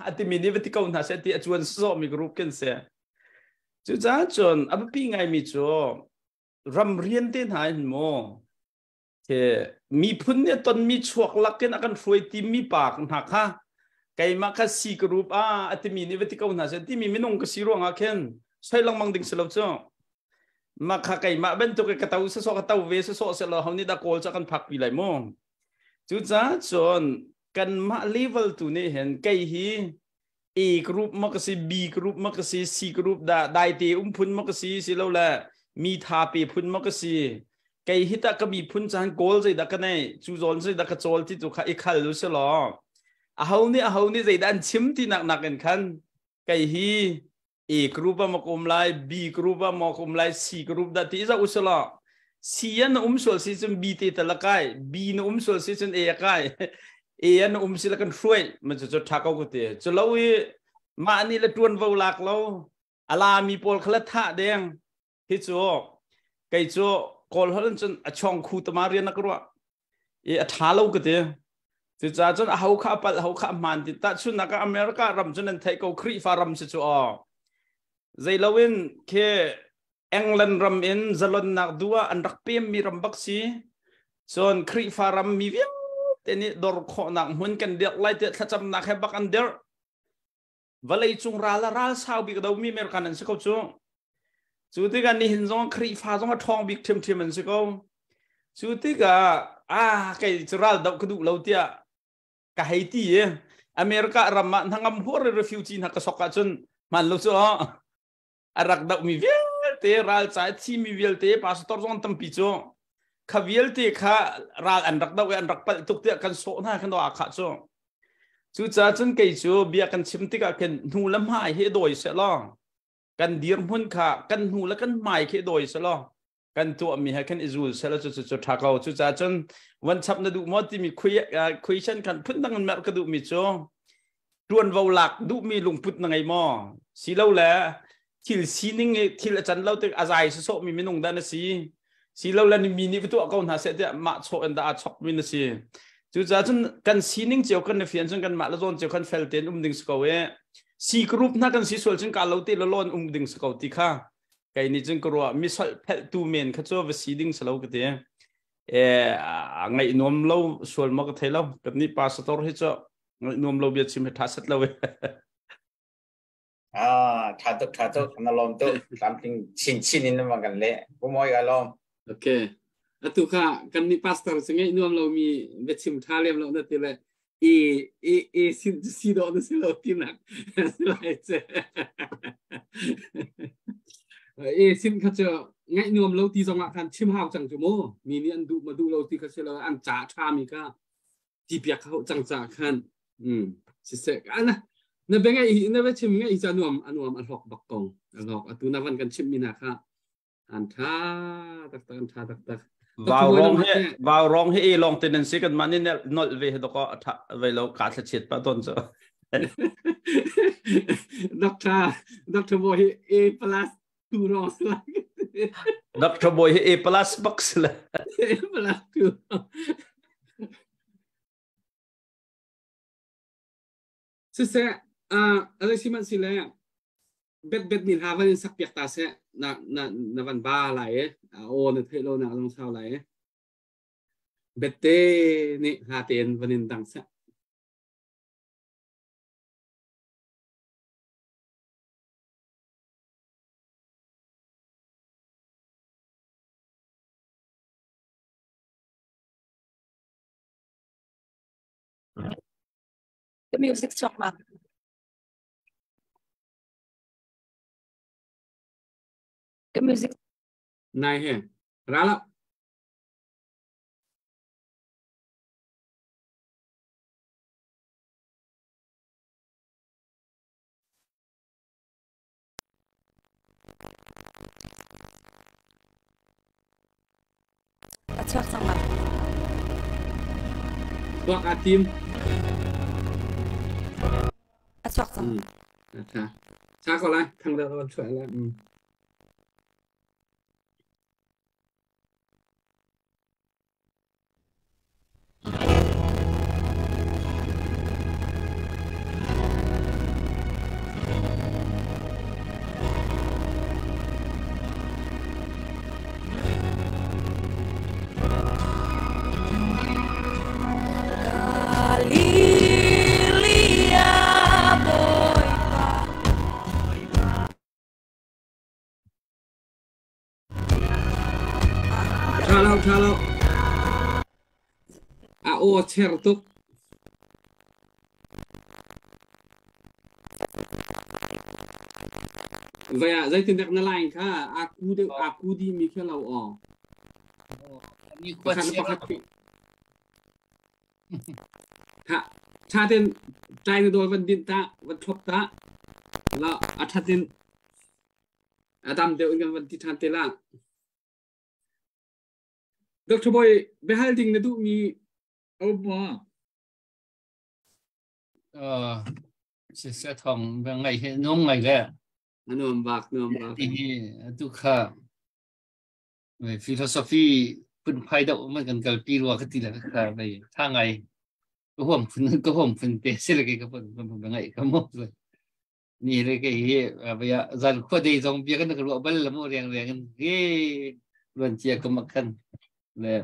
อันที่มีนิวติกาวน่าเสียที่จวนซ้อมีกรุ๊ปกันเสียจุดจ้าจนอัปปีไงมีจ้ารำเรียนที่ไหนโมที่มีพุ่นเนี่ยตอนมีช่วงลักกันอาการรวยที่มีปากหักค่ะไก่มาคัสซีกรุ๊ปอันที่มีนิวติกาวน่าเสียที่มีมินงกสิรวงอาเคนใช้ลังมังดิ่งสลับจ้ามาค่ะไก่มาเป็นตัวกระตุ้นสกระตุ้นเวสสกเสร็จแล้วเขานี่ตะโกนจะกันพักปีไหลโมจุดจ้าจนกันมาเลเวลตัวนี้เห็นไก่ฮีA กรุ๊ปมักสิ B กรุ๊ปมักสิ C กรุ๊ปได้ตีพุ่นมักสิสิแล้วแหละมีทาปีพุ่นมักสิไก่ฮิตาก็มีพุ่นจานโกลใจดักกันไงจูโจนใจดักโจลที่ตัวข้าอีกขัดรู้สิหรอเอานี่ใจดันชิมที่หนักกันขันไก่ฮี A กรุ๊ปมักไล B กรุ๊ปมักไล C กรุ๊ปได้ที่จะอุสละ C นั้นส่วนสิจน B ตีตะละไก่ B นั้นส่วนสิจน A ไก่นั้นสิละกันช่วยมันจะทักเอาก็เตะจะเล่ามาอันนี้ละตวนวลักเราอาลามีโพลคลัดท่าแดงที่โจไก่โจกอลฮันจนช่องคูตมาเรียนนักรัวท้าเราก็เตะจะจ้าจนเขาข้าปัดเขาข้ามันติดตัดชุนนักอเมริการำจนนั้นไทยเขาครีฟารำสิโจใจเราเว้นแค่อังกฤษรำเอ็นจะลนนักดัวอันรักเปียมมีรำบักซีส่วนครีฟารำมีเวียงแต่นี่ดอร์ขอนักเหมือนกันเดียกไล่เตะถ้าจำนักให้บักอันเดียวลายจุงราลาสาวบิกดาวมีเมริกันนั่นสิเขาจุดที่กันนี่เห็นจงครีฟ้าจงทองบิกเทียมมันสิเขาจุดที่กันไก่จุราลดาวกระดูกเราเตี้ยกะไฮตีอเมริการำมันทั้งอำหัวเรือฟิวจีนักสกัดจนมันรู้สึกอารักดาวมีเวลเตะราลใจที่มีเวลเตะพาสตอร์จงตั้มปิโจข้าเวลเตะข้าราลอันรักดาวอันรักปัลตุกเตะกันโซ่หน้ากันตัวอาคาโจจุดจ้าจนไก่จูเบียกันชิมติกากันหูละไม้เฮโดยเสล้อกันเดียร์หุ่นขากันหูละกันไม้เฮโดยเสล้อกันตัวมีให้กันอิจูเสล้อจุดทักเอาจุดจ้าจนวันชับนาดูมอที่มีคุยเช่นกันพุ่นตั้งเงินแม่กระดูมีโจรวนวาวหลักดูมีลุงพุทธนังไงมอสีเล่าแหละที่สีนิ่งที่อาจารย์เล่าตึกอาใจโซมีไม่นุ่งด้านสีเล่าแล้วมีนี่ตัวเขาหาเสด็จมาโชอันดาช็อกมีนะสิจุดจ้าจนกันซีนิ่งเจ้ากันในเฟียนจนกันมาแล้วจนเจ้ากันเฟลเทนดึงสกาวซีกรุ๊ปนักกันซีส่วนจนการเล่าตีละล้นดึงสกาวตีค่ะไก่นี่จนกลัวมิสเฟลตูเมนเขาจะว่าซีดิ้งสลาวกันเถอะไงนวมเล่าส่วนมากเทเล่าแบบนี้ปาสตอร์ให้เจ้าไงนวมเล่าเบียดชิมให้ทัศน์เล่า thà tục nó lom tục làm tiếng chín in nó bằng lệ cũng mọi cái lom ok tu kha kan ni pastor singai nuam lo mi bechim thalem lo na tile e si do no silo tinak lai che e sin kha cho ngai nuam lo ti zong kan chim hao chang chu mo mi ni an du ma du lo ti kha selo an cha cha mi ka ti pia kha chang cha khan si se ana na bengai na bechim ngai cha nuam anuam an hok bak kong an hok atu na van kan chim mi na kha an tha tak vào rong hi long tendency kan mani not ve do ko ve lo ka tha chet pa ton so Dr. Boy A plus 2 wrong Dr. Boy A plus box la A plus 2 seอะไรสิมันสิเลยbet min havan sak piak ta se na van ba lai o na thelo na long sao lai bet te ni ha ten vanin dang sa The music chok ma. The music. Này he ra lắm Chok sang ma. Tuak atim Chok sang. Cha có lại thằng đó còn chuẩn lại Thalo o cher tuk vậy dây tiền đẹp nó lành kha aku di mi khe lau o ni kwat cha tên trai nó đôi vẫn điện ta vẫn thop ta là cha tên Adam đều应vẫn ti than tên là Dr. Boy behalting na du mi obo se thong ngai he nong ngai le nuam bak ti tu kha về philosophy pun phai dau man kan kal pi ro khati la kha nei tha ngai ko hom phun pe se le ke ka pun ngai ka mo ni le ke he ya zan kho dei jong bia kan ka ro bal la mo riang ge luan chia ka makan le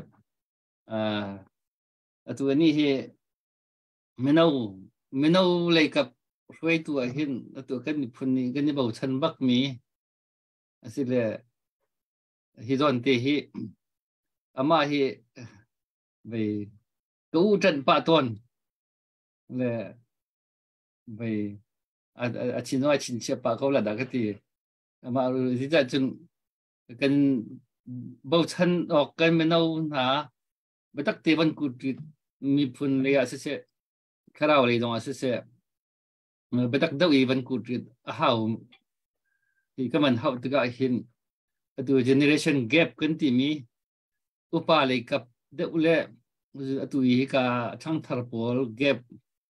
tu ni he menau le kap roi tu hin tu kan ni phun ni kan ni bau chan bak mi asile hi don te hi ama hi về cấu trận bạ tuần là về chỉ nói chính xác bạ câu là đã cái gì mà実際chân cần bao chân hoặc cần mình đâu hả bây tắc tiền văn cụ mi phun lấy sẽ khá là lấy đồng sẽ bây tắc đâu ý văn cụ hậu thì các mình hậu từ cái hiện từ generation gap cần tìm mi upa lấy cặp đậu lệ tui ka thang thar pol gap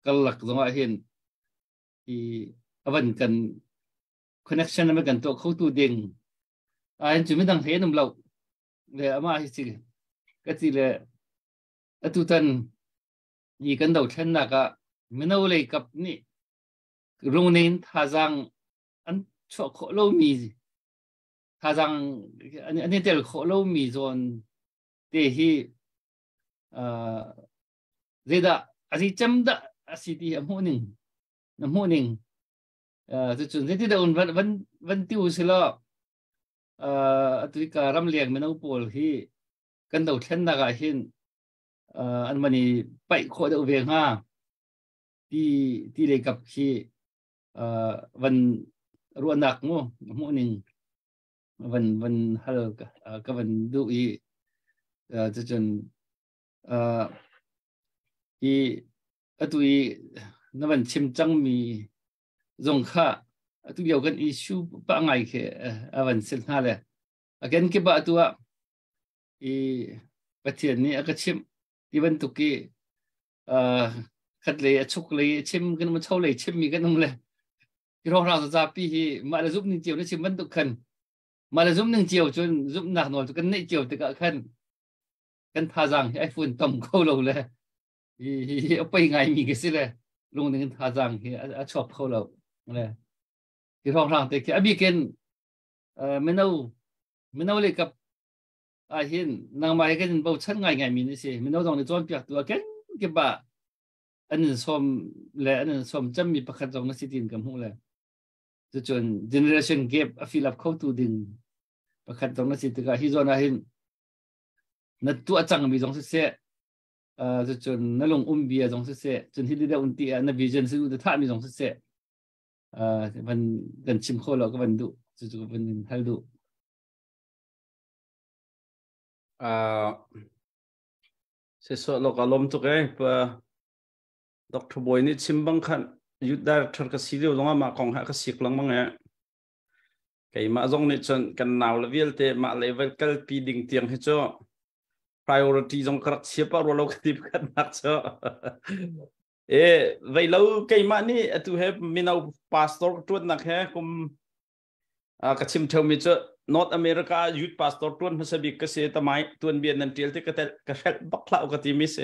kalak zonga hin I avan kan connection ma kan to khau tu ding ai chu mi dang he num lo le ama hi chi ka ti le atu tan ni kan dau then na ka mino le kap ni rung nin tha jang an cho kho lo mi tha jang ani tel kho lo mi zon te hi zeda asi chamda asiti morning จะจุดที่เดินวันติวสิละตุยการำเลียงมันเอาปอลที่กันเดาเช่นนักอาหินอันมันนี่ไปโคดเอาเวียงห้าที่เลยกับที่วันรัวนักมั้งมั่วหนึ่งวันฮัลก็วันดูอีจะจนที่ตุยนั่นวันชิมจังมีจงค่าตุยเอากันอิชูปะไงแค่วันเสร็จหน้าเลยกันเก็บบัตรตัวประเทศนี้ก็ชิมที่วันตุกี้ขัดเลยชุกเลยชิมกันมาเช่าเลยชิมมีกันนั่งเลยที่เราจะจับปีที่มาเลยซุปหนึ่งเจียวนี่ชิมวันตุกันมาเลยซุปหนึ่งเจียวจนซุปหนักหน่อยตุกันนี่เจียวตุกันกันท่าจังไอ้ฝุ่นต่ำเข้าเราเลยเอาไปไงมีกันสิเลยลงในท่าจังชอบเข้าเราเลยที่เราแต่แค่บีกันไม่เอาเลยกับเห็นนางมาให้กันเบาชั้นไงมีนี่สิไม่เอาตรงนี้จวนเปียกตัวกันเก็บบ่าอันนั้นสมและอันนั้นสมจำมีประคัตตรงนั้นสิทินกับหูเลยจน generation gap ฟิลป์เข้าตัวดึงประคัตตรงนั้นสิตัวที่จวนเห็นนัดตัวจังมีตรงสุดเสียจนนั่งลงเบียตรงสุดเสียจนที่ได้อุ่นตีนับวิจัยสิ่งที่ท่ามีตรงสุดเสียมันกันชิมข้าวเราก็วันดูจุดๆวันฮัลดูเสร็จแล้วก็ล้มตัวเองเพื่อดร.บอยนี่ชิมบังคันยุดได้ทรกสิเดียวลงมาของหากสิกลังมั้งเนี่ยไก่มาจงนี่จนกันหนาวเลเวลเตมาเลเวลกัลปีดิ่งเตียงให้เจ้า priority จงกระชับปะเราคิดกันนักเจ้าไว้เราไก่มานี่ตุเฮมีนาวพาสตอร์ตัวนักแค่คุมกชิมเทอมิเจ้าNorth America youth pastor tuan masabi kasi tamai tuan bian nan tiel te katel bakla ukati mis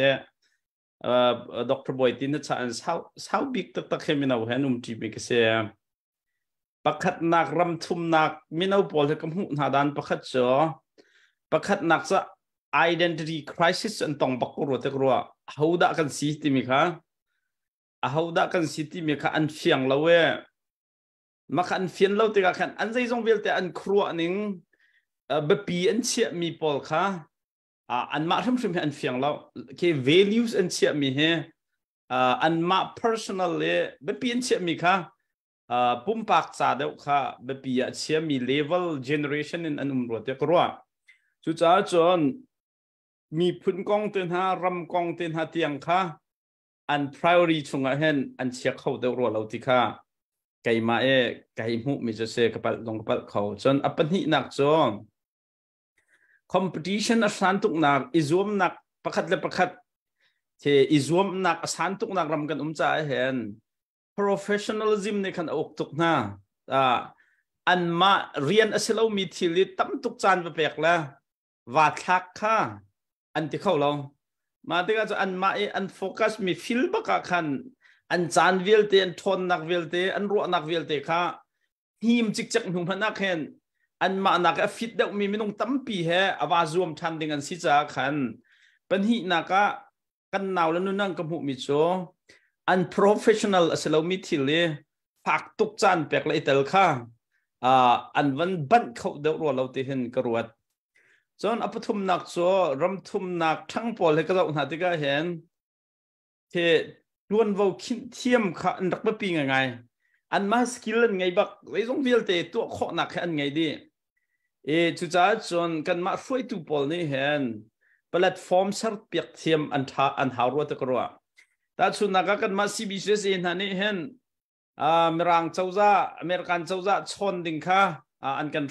Dr. Boy tin na chan how big tak heminaw hanum tibi kasi pakhat nak ram thum nak minaw pol he kam hu nadan pakhat cho pakhat nak sa identity crisis antong bakuro te kro hauda kan si ti mi kha hauda kan si ti mi kha an fiang laweมาขันเฟียนเราติกาขันอันใจจงเวลแต่อันครัวนึงแบบปีอันเชี่ยมีปอลค่ะอันมาทำสิ่งอันเฟียงเราแค่ values อันเชี่ยมีเหอันมา personal เลยแบบปีอันเชี่ยมีค่ะปุ่มปากจ่าเดียวค่ะแบบปีอันเชี่ยมี level generation อันรัวติกรัวจุดจ้าจนมีพื้นกองเตือนหารำกองเตือนหาเตียงค่ะอัน priority ชงเห็นอันเชี่ยเข้าเดียวรัวเราติค่ะไก่มาไก่หูมีจะเสกกับลงกับเขาจนอัปนินักจน competition อัศานตุกนักอิจวมนักประคัดและประคัดเทอิจวมนักอัศานตุกนักรำกันจ่าเห็น professionalism ในขันอกตุกนาอันมาเรียนอัศลามีทีลิตั้มตุกจานไปเปกแล้ววาดทักค่ะอันที่เขาเรามาที่ก็จะอันมาอันโฟกัสมีฟิลบักขันอันจานเวลเตอันทนนักเวลเตอันรัวนักเวลเตค่ะทีมจิกจักหุ่นพนักเห็นอันมานักฟิตเด็กมีไม่ต้องตั้มปีเหอวาจวมทันดิ่งอันสิจ้าขันเป็นหินักกันหนาวแล้วนู่นนั่งกับหูมิโซอัน professional อัศลามิทิเลผักตุกจานเปกเลยเตลค่ะอันวันบันเขาเดือดรัวเราเตเห็นกระวดจนอปทุมนักโซรำทุมนักทั้งปอลให้กระเราหาที่ก็เห็นเทล้วนว่าคิดเทียมค่ะอันรักไม่ปีไงอันมาสกิลไงบักไว้ตรงเวลเตตัวข้อหนักอันไงดีจุดจ้าจนกันมาช่วยตัวปอลนี่เห็นแพลตฟอร์มสัร์เปียกเทียมอันหารัวตะกรัวแต่ชุดนักกันมาซีบีเอสเอ็นฮันนี่เห็นเมรังเจ้าจ้าอเมริกันเจ้าจ้าชนดิ่งค่ะอันกัน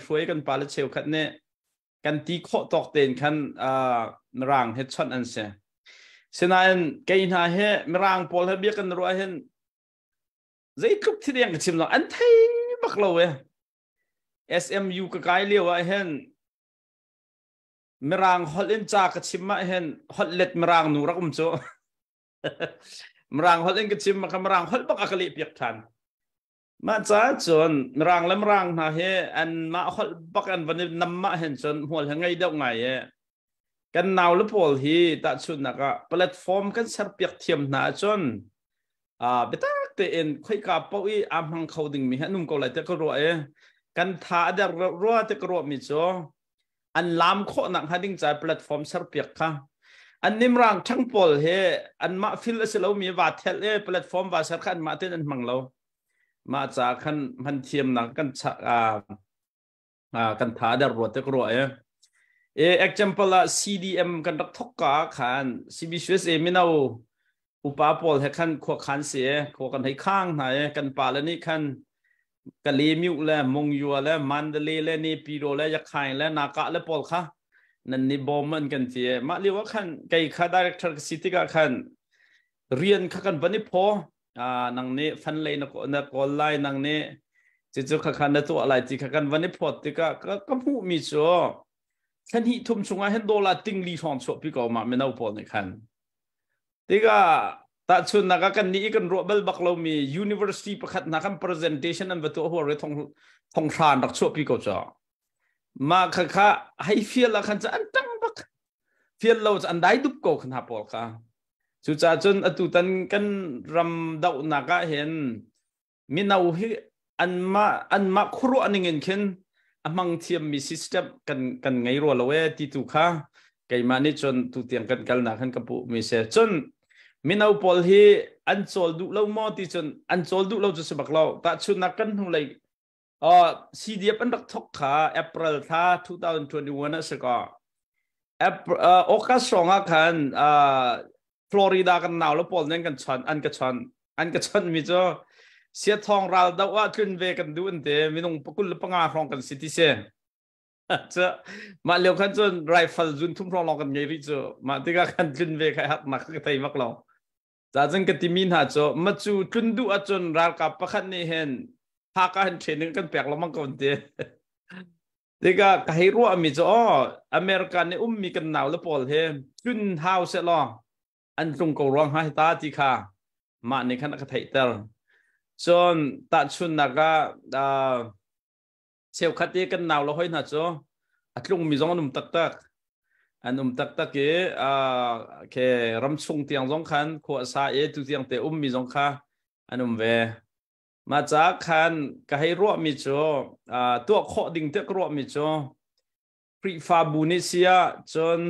ช่วยกันปาเลเชลคันเนี่ยกันตีข้อตอกเต็นคันเมรังเฮดชอนอันเซ่ฉะนั้นแกอินหาเฮมรังปอลเฮเบียกันรัวเห็นใจทุกที่เรียงกันชิมเราอันไทยบักเราSMU ก็ไกลเลี้ยวเห็นมรังฮอลเลนจากกันชิมมาเห็นฮอลเล็ดมรังหนูรักโจมรังฮอลเลนกันชิมมาคำมรังฮอลบักอักลิเปียกทันมาจ้าจนมรังและมรังหาเฮอันมาฮอลบักอันวันนี้นำมาเห็นจนหัวทั้งไงเดียวไงกันหนาวแล้วพอฮีตัดชุดนักแพลตฟอร์มกันสับเปียกเทียมหนาจนเบต้า เตเอ็นค่อยกาเป้าอีอามังเขาดึงมีฮะนุ่มก็เลยจะกรัวกันท้าเดรัวจะกรัวมีจ้ออันลามโคหนักฮะดิ้งใจแพลตฟอร์มเสิร์ฟเปียกค่ะอันนิมรังทั้งปอลเฮอันมาฟิลส์เรามีวัดเทเลแพลตฟอร์มวัดเสิร์ฟกันมาเต้นมังเรามาจากขันมันเทียมหนักกันกันท้าเดรัวจะกรัวexample la CDM กันรักทกกาขัน CBCS ไม่เอาอุปปอลให้ขันขวขันเสียขวกันให้ข้างไหนกันป่าแล้วนี่ขันกะลีมิวและมงยัวและมันเดลีและนี่ปีโรและยักษ์ไข่และนากะและปอลค่ะนั่นนี่บอมมันกันเสียมาเรียกว่าขันไก่ข้าดีเรคเตอร์ซิตี้กันขันเรียนข้ากันวันนี้พอนังนี้ฟันเลยนักออนไลน์นังนี้จะขันตัวอะไรที่ข้ากันวันนี้พอที่ก็พูดมีชัวขันหิทุ่มชงให้โดลาติงลีชอนชอบพี่ก็มาไม่เอาพอในขันที่ก็แต่ชุนนักกันนี้กันรัวเบลบักเรามี University ประคัดนักกัน presentation นั้นประตูหัวเรื่องทองชานรักชอบพี่ก็จะมาค่ะให้เฟียละขันจะอันตั้งบักเฟียเราจะอันได้ดุบก็ขันหาพอค่ะสุดท้ายจนอตุตันกันรำดาวนักเห็นมีนาวให้อันมาครัวอันหนึ่งเห็นมังเทียมมีซิสเต็มกันไงรัวเราที่ถูกค่ะไก่มานี่จนตุเตียงกันนักขันกับผู้มีเสียจนมินเอาพอลฮีอันโซลดูเราหมอที่จนอันโซลดูเราจะสมัครเราแต่ชุนนักกันหุ่นเลยCDF อันรักทกขา April ท่า2021นะสิก็โอกาสสองคันฟลอริดากันหนาวแล้วพอลนั่นกันชันอันกันชันมีจ้าเสียทองเราดาวขึ้นเวกันดูอันเดมีน้องปกุลปังอาฟองกันสิที่เสียจะมาเลี้ยวขันจนไรฟัลจุนทุ่มรองลองกันไงริจ้ามาที่ก็ขันขึ้นเวใครหักนักก็ไทยมักเราจากนั้นก็ที่มินหาจ้ามาจูจุนดูอาจนรักกับประคันนี่เห็นพากันเทรนนิ่งกันแปลกแล้วมังกันเดที่ก็ใครรู้มีจ้าอเมริกันเนี่ยมีกันหนาวแล้วพอลเห็นจุนเฮาเสร็จแล้วอันตรงกับร้องไห้ตาที่ข้ามาในขณะก็ไทยเตอร์จนตัดชุนนักเซลคัดเยกันหนาวแล้วห้อยหน้าจ้าอัตลงมีจงนุ่มตักอันนุ่มตักเกแค่รำชงเตียงจงขันขวดสายตุเตียงเตมีจงค่ะอันนุ่มเวมาจากขันก็ให้รัวมีจ้าตัวข้อดิ่งเตกรัวมีจ้าพริฟาบูเนเซียจน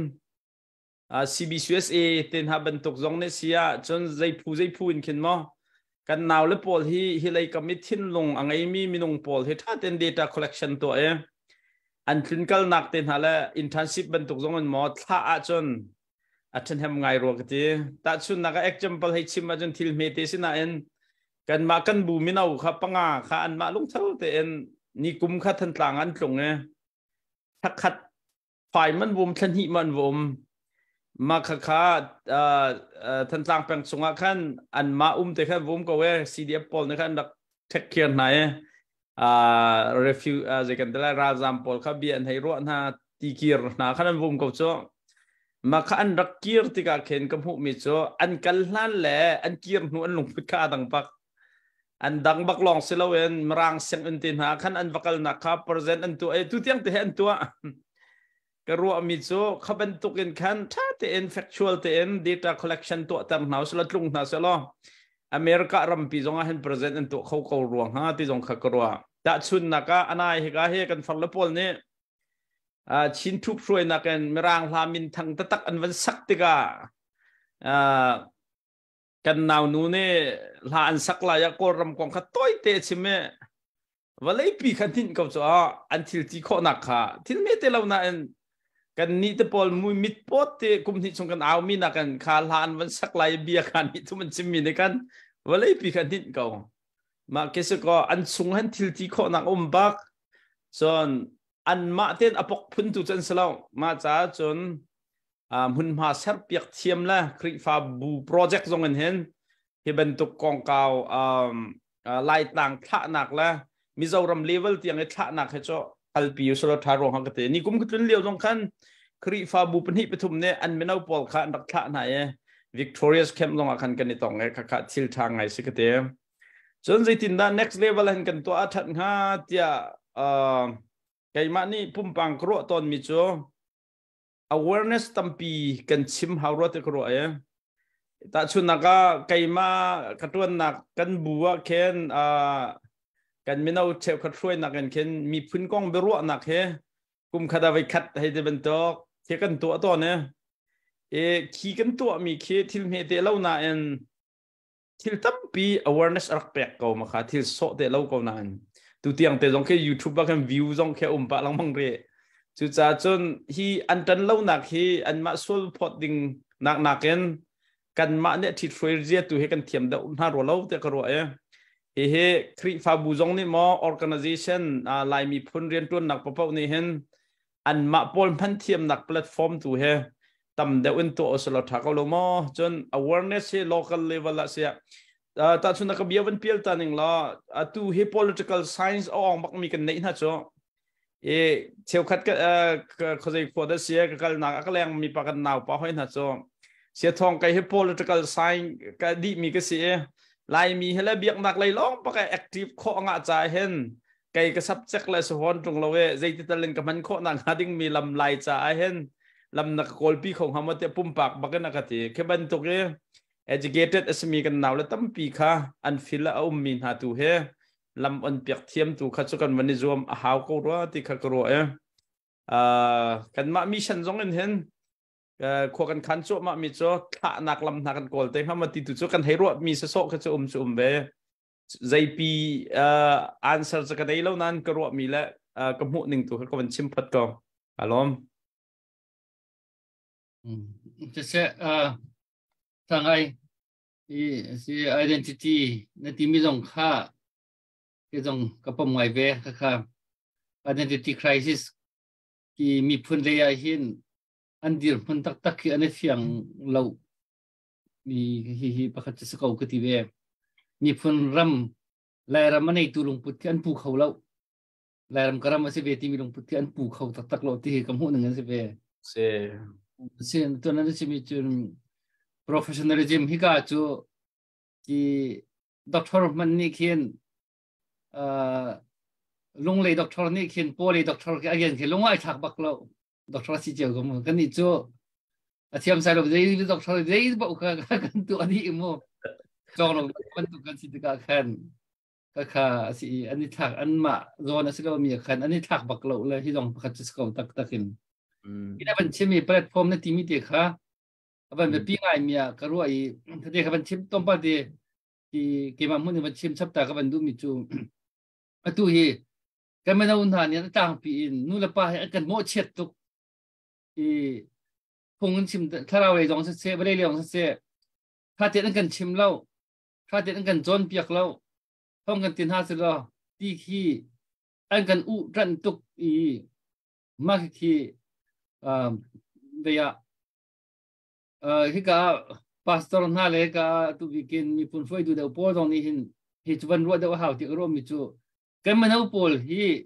CBCSA เต็นหาบรรทุกจงเนเซียจนใจผู้อินขึ้นมากันหนาวและพอลที่เลยก็มีทิ้งลงอังไงมีนงพอลที่ถ้าเต็น data collection ตัวอันคลินิคนักเต็นหาและ internship บรรทุกจงมันหมดถ้าจนอาจารย์ทำไงรัวกันทีแต่ชุนนัก example ให้ชิมมาจนทิลเมติสินะกันมากันบูมินเอาครับปังอาค่ะอันมาลุงเท่าแต่นี่กุมขัดทันต่างอันตรงถ้าขัดฝ่ายมันวมทันหิมันวมมาค่ะทันต่างแปลงสงขันอันมาแต่ขันวมก็เวCDF พอลในขันดักเทคเคียร์ไหนrefuse จะกันแต่ละราจามพอลขับเบียนให้รัวนะตีเกียร์นะขันวมก็จ้ามาขันรักเกียร์ที่กาเข็นกับหูมิจ้าอันกันนั่นแหละอันเกียร์หัวอันลงพิฆาตังปักอันดังบักลองเสลวนมรังเสียงอันตินหาขันอันบักลนักขับ present อันตัวทุกอย่างที่เห็นตัวกรัวมิโซขับเป็นตุกินขันถ้าที่ factual ที่ data collection ตัวตั้งหนาวสลัดลงหนาเสลออเมริการัมปีจงเห็น present อันตัวเขารวงฮะที่จงขักรัวแต่ชุนนักอันไหนเหตุกันฟังละพอลนี่ชินทุบช่วยนักกันมรังลามินทั้งตักอันวันสักติกากันนาวนู้นเนี่ยลาอันสักลายก็รำกองขัดต้อยเตะใช่ไหมวันเลยปีขันทิ้งกับจ้าอันที่ที่ข้อนักค่ะที่ไม่เตะเรานะกันนี่แต่พอมุมิดปอดเตะกุมที่ชงกันเอามีนักกันขาลานวันสักลายเบียกันนี่ทุกมันชิมีในกันวันเลยปีขันทิ้งเขามาเกษก็อันสูงหันที่ข้อนักบักส่วนอันมาเต้นอปกพุ่นตุจันสลาวมาจ้าจนหุ่นมาเสิร์ฟเปียกเทียมละคริฟาบูโปรเจกต์ตรงนั้นเห็นที่เป็นตุกกองเก่าไล่ต่างท่าหนักละมิจารมเลเวลที่ยังท่าหนักให้เจ้าอัลปิวสโลทารองฮังกเตนี่กุมกุนเลี้ยวตรงกันคริฟาบูเป็นหิปทุมเนี่ยอันไม่เอาปอลค่ะนักท่าไหนวิกตอเรียสเข้มตรงกันกันนี่ตรงไงค่ะทิลทางไงสิกเตจนใจตินด้าน next level เห็นกันตัวอัฐานหาเดียไก่มานี่ปุ่มปังครัวตอนมิโจawareness ตั้มปีกันชิมหาวรถกรัว ta chu naka kaima katun nak kan buwa ken kan minau cheu khathroi nak ken mi phun kong beru nak he kum khada vai khat he de bentok the kan to ne khi kan to mi khi thil me te lo na en thil tampi awareness rak pek ko ma kha thil so te lo ko nan tu tiang te jong ke YouTube ba kan view jong ke pa lang mang re chu cha chun hi an tan lo nak hi an ma sol phot ding nak ken kan ma ne thit free je tu he kan thiam da na ro lo te ka ro he kri fa bu jong ni mo organization lai mi phun rian tun nak pa ni hen an ma pol phan thiam nak platform tu he tam de un to oslo tha ko lo mo chon awareness he local level la sia ta chuna ka biawan pial ta ning la tu he political science ong bak mi kan nei na cho cheu khat ka khojai for da sia ka kal na ka leng mi pa kan naw pa hoi na cho sia thong kai he political science ka di mi ka si lai mi hela biak nak lai long pa ka active kho nga cha hen kai ka subject la so hon tung lo we zai ti talen ka man kho na ngading mi lam lai cha hen lam nak kolpi khong hamate pumpak bakan akati ke ban to ke educated asmi kan naw la tampi kha an fila min ha tu he lam on piak thiam tu kha chu kan mani zom a haw ko ro ti kha ko kan ma mission jong en hen kho kan khan chu ma mi cho tha nak lam na kan kol te hama ti tu chu kan hero mi sa so kha chu be zai pi answer cha ka dei lo nan ka ro mi la ka mu ning tu ko ban chim phat ko alomจะทางไอ้ที่ identity ในที่มีตรงค่าที่ตรงกระป๋องไว้เว้ค่ะ identity crisis ที่มีพื้นระยะหินอันเดียวพื้นตักคืออันนี้เสียงเรามีประคัตสกาวกติเวมีพื้นรำลายรำมันในตัวลงพุทธิอันปูเขาเราลายรำกระรำมาเสเวที่มีลงพุทธิอันปูเขาตักเราที่กำหูหนึ่งอันเสเวsen tu nanti simi cun professionalism hika cu ki doktor man ni kian lung lei doktor ni kian poli doktor ki agen ki lung ai thak bak lo doktor si jeu kamu kan ni cu atiam sai lo dei doktor dei ba ka kan tu ani mo jong lo kan tu kan si ka khan ka si ani thak an ma zona si lo mi khan ani thak bak lo le hi jong pakhat si ko takin ini apa sih platform nanti miti kah apa pingai mia karuai tadi kapan chip tompa di kemamun kapan chip sabta kapan du micu atu hi kamera unhan ya tang piin nula pa akan mo chet tuk i pungin chim tharawai jong se bale leong se tha te kan chim lau tha te kan jon piak lau thong kan tin ha se lo ti khi an kan u ran tuk i ma khi dia hika pastor na le ka tu bikin mi pun foi du da po dong ni hin hi chuan ro da ha ti ro mi chu kan manau pol hi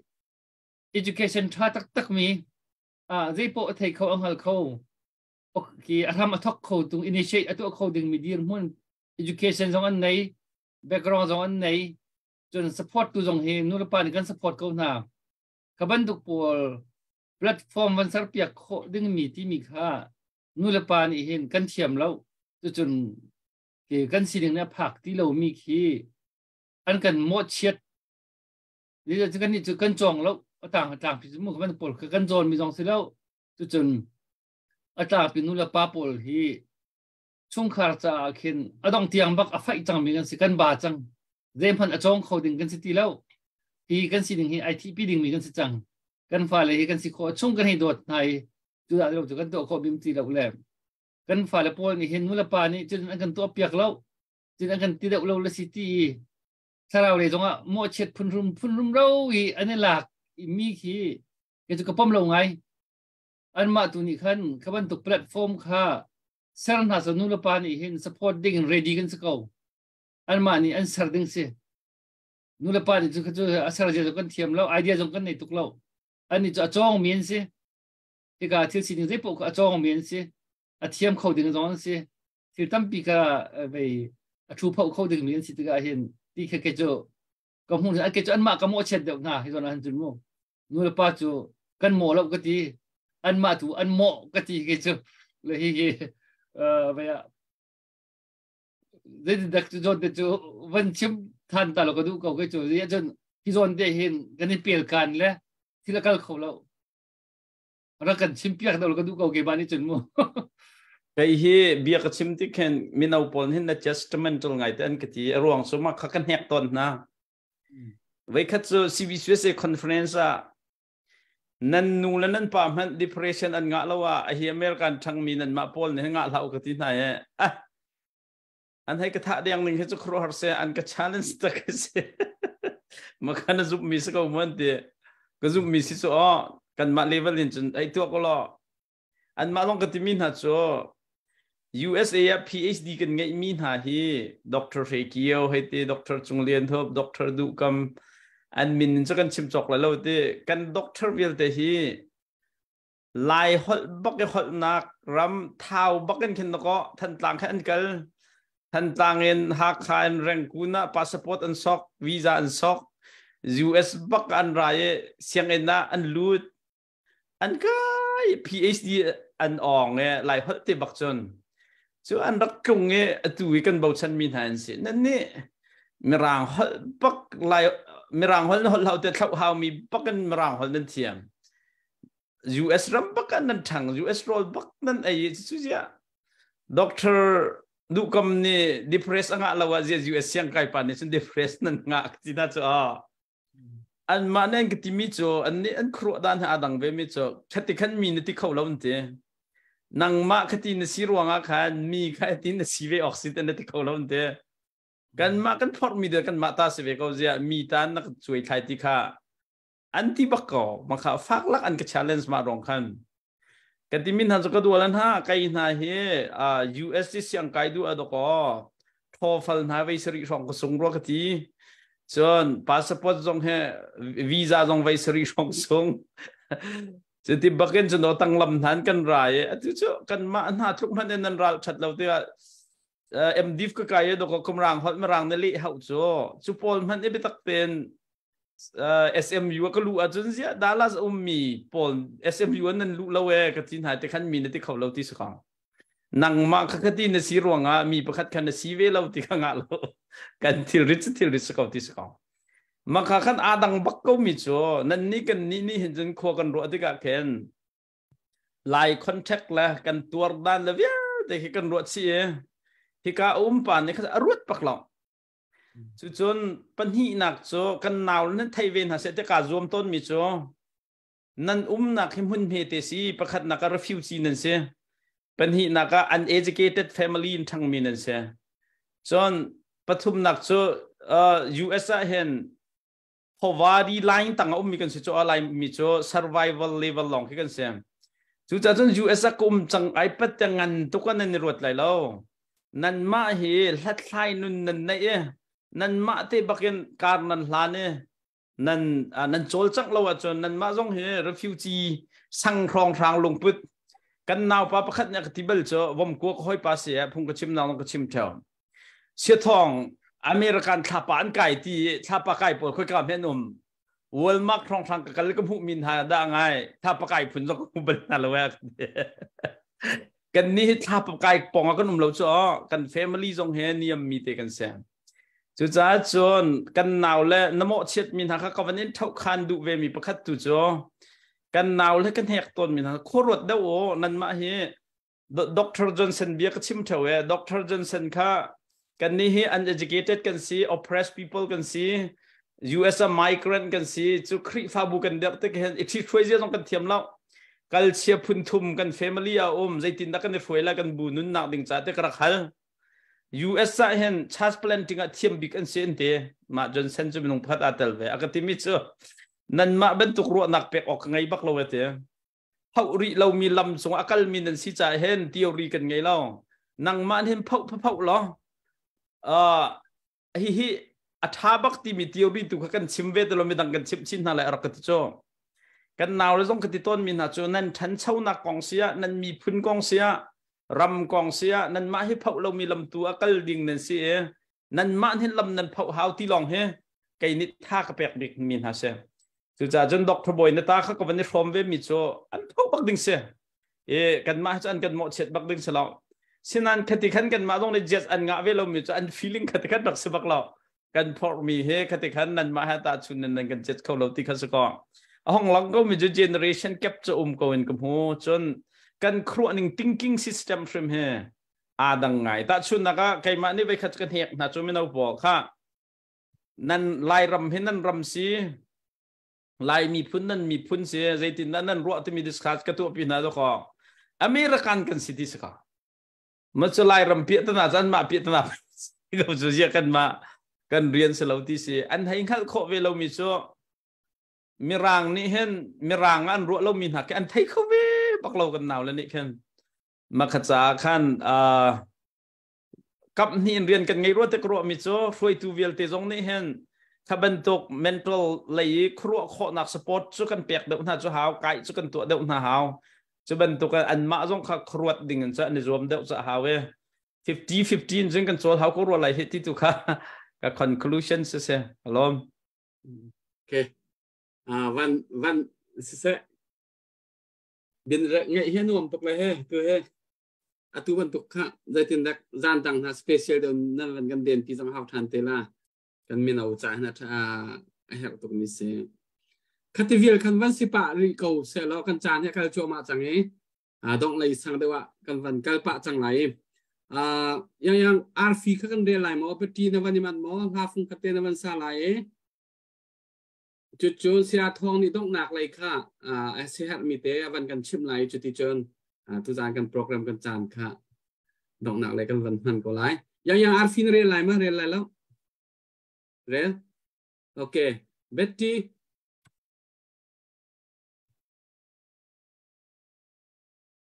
education tha tak mi zai po thai kho angal kho ki aram athok kho tu initiate atu kho ding mi dir mun education jong an nei background jong an nei chun support tu jong hi nu la pa ni kan support ko na ka ban du pol platformวันสักเปียกโคดึงมีที่มีค่านู่นละปานอีเห็นกันเทียมแล้วจนเกี่ยกันสิ่งนี้ผักที่เรามีขี้อันกันหมดเช็ดนี่จะกันนี่จะกันจองแล้วต่างพิจมุกมันปลกันจอนมีจองเสร็จแล้วจนต่างพินู่นละปาปลที่ช่วงขาจะเข็นต้องเตียงบักไฟจังมีกันสิกันบาจังเริ่มพันจองเขาดึงกันสิทีแล้วที่กันสิ่งนี้ไอทีพีดึงมีกันสิจังกันฟ้าเลยกันสิขอช่วงกันให้โดดในจุดอะไรเราจะกันตัวขอบิมตีเราแหลมกันฟ้าเลยพอนี่เห็นมูลปานี่จนอันกันตัวเปียกแล้วจนอันกันตีเราละสิตีถ้าเราเลยตรงอ่ะโมเช็ดพุ่นรุมเราอีอันนี้หลักมีขี้ก็จะกระป๋อมเราไงอันมาตัวนี้ขันขบันตุกแพลตฟอร์มค่ะเสร็จหาสนุลปานี่เห็น supporting ready กันสักเอาอันมานี่อันเสร็จดิ้งสินุลปานี่จะเสร็จจะกันเทียมแล้วไอเดียจงกันในตุกเราอันนี้จะจ้องเมียนสิที่การที่สิ่งที่พวกจ้องเมียนสิเทียมเขาดึงจ้องสิที่ตั้มปีก็ไปชูพวกเขาดึงเมียนสิที่การเห็นที่เขาเกี่ยวกับหุ่นอันเกี่ยวอันมากกับโมเช็ดเดียวนะที่ตอนนั้นจุดโมนู่นป้าจูกันโมแล้วก็ตีอันมาถูอันโมก็ตีเกี่ยวเลยที่ไป đây đặc tròn để cho vẫn chim than ta lo cái du cầu cái chỗ gì chọnที่จนได้เห็นกันในเปลี่ยนกันแล้วที่ละกันเขาเรากันชิมเปียกเราก็ดูเขาเก็บบ้านนี่จนมั่วไอ้เหี้ยเบียกชิมที่เห็นมีเอาปนเห็น adjustmental ไงแต่อันกที่รวงสมัครขันแหกตอนนะไว้คัดโซ CVSS conference นั่นนู่นแล้วนั่นป่ะมัน depression อันงะแล้วว่าไอ้เหี้ยอเมริกันทั้งมีนั่นมาปนเนี่ยงะเราก็ที่ไหนอ่ะอันให้กระทะเดียงหนึ่งให้เจ้าครัวหัวเสียอันก็ challenge ตะกันเสียมาคันจุบมีสก็มันเดียก็จุบมีสิอ๋อกันมาเลเวลจนไอ้ตัวก็รออันมาลองกันที่มินหาโจ USA PhD กันไงมินหาฮีดร. เฟกิโอให้ตีดร. จงเลียนทบดร. ดูกัมอันมินจะกันชิมจอกแล้วตีกันดร. วิลเตฮีลายหดบักหดนักรำเท้าบักกันขึ้นก็ทันต่างแค่อันกันทันต่างเงินหักขายแรงกูน่ะพาสปอร์ตอันซอกวีซ่าอันซอก US บักอันไรเสียงเอ็นน่ะอันลูดอันก็ PhD อันอ่องเนี่ยหลายหดที่บักจนส่วนอันรักกงเนี่ยตัวกันบอกฉันมีทางสินั่นนี่มีรางหดบักหลายมีรางหดเราแต่เขาเขามีบักกันมีรางหดนั่นเทียม US รำบักกันนั่นทาง US โรลบักนั่นไอ้สุดยอดดร. ดูคำนี้ depress อ่ะเราว่าจะ US ยังไงป่านนี้ฉัน depress นั่นงะที่น่าจะอันมาเนี่ยก็ที่มิโจอันนี้อันครัวด้านหาดังเวมิโจคติขันมีนที่เขาเล่าเนี่ยนังมาคตินสีรวงอ่ะค่ะมีคตินสีเวออกซิเดนที่เขาเล่าเนี่ยกันมากันพอมีเดียกันมาตาเสวเขาจะมีตานักช่วยใครที่ค่ะอันที่บักก็มาค่ะฟักลักอันก็ challenge มารองคันกันที่มินหันจะก็ดูแล้วนะใครน่าเฮUS ที่เสียงใครดูอะดอกทอฟัลน่าไว้สริรองก็ส่งรัวกติจนพาสปอร์ตจงเฮวีซ่าจงไว้สริรองส่งจะที่บักเก็นจนเราตั้งลำฐานกันไรทุกชั่วกันมาหน้าทุกมันในนั้นเราชัดเราที่MDiv ก็กลายดอกกำลังฮอตมารางนั่นเลยเขาจู่ปอลมันเอเบตักเป็น SMU ก็รู้อาจจะเสียดาลัสมีปอล SMU นั่นรู้เราก็ที่ไหนแต่ขันมีในที่เขาเราที่สุดนังมาคักที่ในสีรวงมีประคัดขันในสีเวเราที่ข้างเรากันที่ริชเขาที่สุดมาคันอาดังบักก็มีจ้ะนั่นนี่กันนี่เห็นจนขั้วกันรัวที่กันเข็นไลน์คอนแทคละกันตัวด้านละเวียแต่กันรัวสิที่ก้าปานนี่เขาอรุณปักหลอกจนปัญหาหนักจ้ะกันหนาวนั้นไทยเวนหาเสด็จการรวมต้นมีจ้ะนั่นหนักให้มุ่งเหตุสิประคัดนักรีฟิวจีนั่นเสียปัญหาหนักuneducated family ทั้งมีนั่นเสียจนปฐุมหนักจ้ะUS เห็นพอว่าดีไลน์ต่างมีกันสิจ้ะอะไรมีจ้ะ survival level ลองกันเสียจน US ก็จังไอ้ปัจจัยงั้นทุกคนนั่นรวดไหลแล้วนั่นมาเห็นลัดไล่นุ่นนั่นเนี่ยนั่นมาที่บักเก็นการนั่นหลานเนี่ยนั่นโจลจังเราจนนั่นมาจงเห็น refugee สั่งครองทางลงปุ๊บกันนาวป้าประคัดเนี่ยกติเบลจ้ะวมกัวก็ห้อยป้าเสียพุ่งกระชิมนาวกระชิมเท่าเสียทองอเมริกันทับปานไก่ที่ทับปะไก่ปวดค่อยกลับเห็นนุ่มวัวมักครองทางกันแล้วก็พูมินหาได้ไงทับปะไก่ผุนจงกุบเป็นนั่นเลยกันนี่ทับปะไก่ปองก็นุ่มเราจ้ะกัน family จงเห็นนี่ยมีเตกันเสียจุดจ้าจนกันหนาวและน้ำมันเช็ดมินหาเขาวันนี้เท่าคันดูเวมีประคัดตุจ้ะกันหนาวและกันแหกต้นมินหาโคตรรดเด้อโอ้นั่นมาเฮดร. จอห์นสันเบียก็ชิมเท่าดร. จอห์นสันค่ะกันนี่เฮ uneducated กันสิ oppressed people กันสิ US migrant กันสิจุครีฟาบุกันเด็กแต่เห็นอีกที่ช่วยเจ้าต้องกันเทียมแล้วกัลเชียพุนทุมกัน family ใจตินดักกันในช่วยแล้วกันบุญนุนนักดิ่งจ่าแต่กระหัลUS เห็น transplanting เทียมบิกันเสียนเตะมาจนเซนจะเป็นองค์พัดอาเตลเวอากาศมิจ้ะนั่นมาเป็นตุกรัวนักเป็กออกไงบักเราเตะเขารีเรามีลำส่งอากาศมีนันสิจ่าเห็นทีโอรีกันไงเล่านั่งมาเห็นเผาหรอฮิอัฐาบักที่มีทีโอรีตุกกันชิมเวทเราไม่ดังกันชิมชินอะไรรักกันจ้ะกันหนาวแล้วต้องกติต้นมีน่าจ้ะนั่นฉันเช่านักกองเสียนั่นมีพื้นกองเสียรำกองเสียนั่นมาให้เผาเรามีลำตัวอากาศดิ่งนั่นสินั่นมาเห็นลำนั่นเผาหาวที่ลองเฮไกนิดท่ากระเปกบิกมีน่าเสียสุดท้ายจนดร. บอยในตาเขาก็วันนี้พร้อมเวมิโซอันเผาบักดิ่งเสียกันมาจนกันหมดเสร็จบักดิ่งเสร็จแล้ว ฉะนั้นคติขันกันมาต้องในเจ็ดอันงะเวลามีจะอัน feeling คติขันรักสบักเรากันพอมีเฮคติขันนั้นมาหาตาชุนนั้นกันเจ็ดเขาเราที่เขาสกอห้องหลังก็มีจะ generation gap จะก็เป็นกับหัวจนกันครัวหนึ่ง thinking system ฟิล์มเฮดังไงตาชุนนะก็ใครมานี่ไปขัดกันเหตุนะจนไม่เอาบอกค่ะนั่นลายรำเห็นนั่นรำสีลายมีพุ่นนั่นมีพุ่นเสียใจตินนั่นรัวที่มีดิสคัสกระตัวปีน่าจะขออเมริกันกันสิทธิสกามันจะลายรำเปียตนาจันมาเปียตนาก็จะเรียกกันมากันเรียนสลาวที่เสียอันให้ขัดข้อเวลามีโซมีรางนี่เห็นมีรางอันรัวเรามีหักอันไทยเขาเวบักเรากันหนาวแล้วนี่เห็นมาขจาขันกับนี่เรียนกันไงรู้แต่ครัวมิโซฟลอยตูเวลเตจงนี่เห็นถ้าเป็นตก mental เลยครัวข้อนักสปอร์ตจุกันเปียกเดิมน่าจะหาวไก่จุกันตัวเดิมน่าหาวจะเป็นตกอันมาจงขัดครัวดิ่งจะในรวมเดิมจะหาวเว้50-15จึงกันโซหาวครัวอะไรที่ตุกะกับ conclusion เสียฮัลโหลโอเควันเสียบินเงี้ยเฮียนุ่มตกเลยเฮ้ตัวเฮ้อตุวันตกค่ะใจตินดักจานต่างหา special เดิมนั่นวันกันเด่นที่สังหารทันเตล่ากันมีเอาใจนะถ้าไอ้เหตุตกมิเสคัตวิลคันวันสิปะริโกเสแล้วกันจานเนี่ยกันโจมาจังไงต้องเลยสั่งได้ว่ากันวันกันปะจังไรยังอาร์ฟีกันเรียนไรมอปตีในวันนี้มันมอฮาฟุงคัตเตในวันสาไลจุดเสียทองนี่ต้องหนักเลยค่ะเสียมีเตะวันกันชิมไหลจุดที่เจนทุกจานกันโปรแกรมกันจานค่ะต้องหนักเลยกันวันมันก็ไลยังอาร์ฟีเรียนไรมาเรียนไรแล้วเรียนโอเคเบ็ตตี้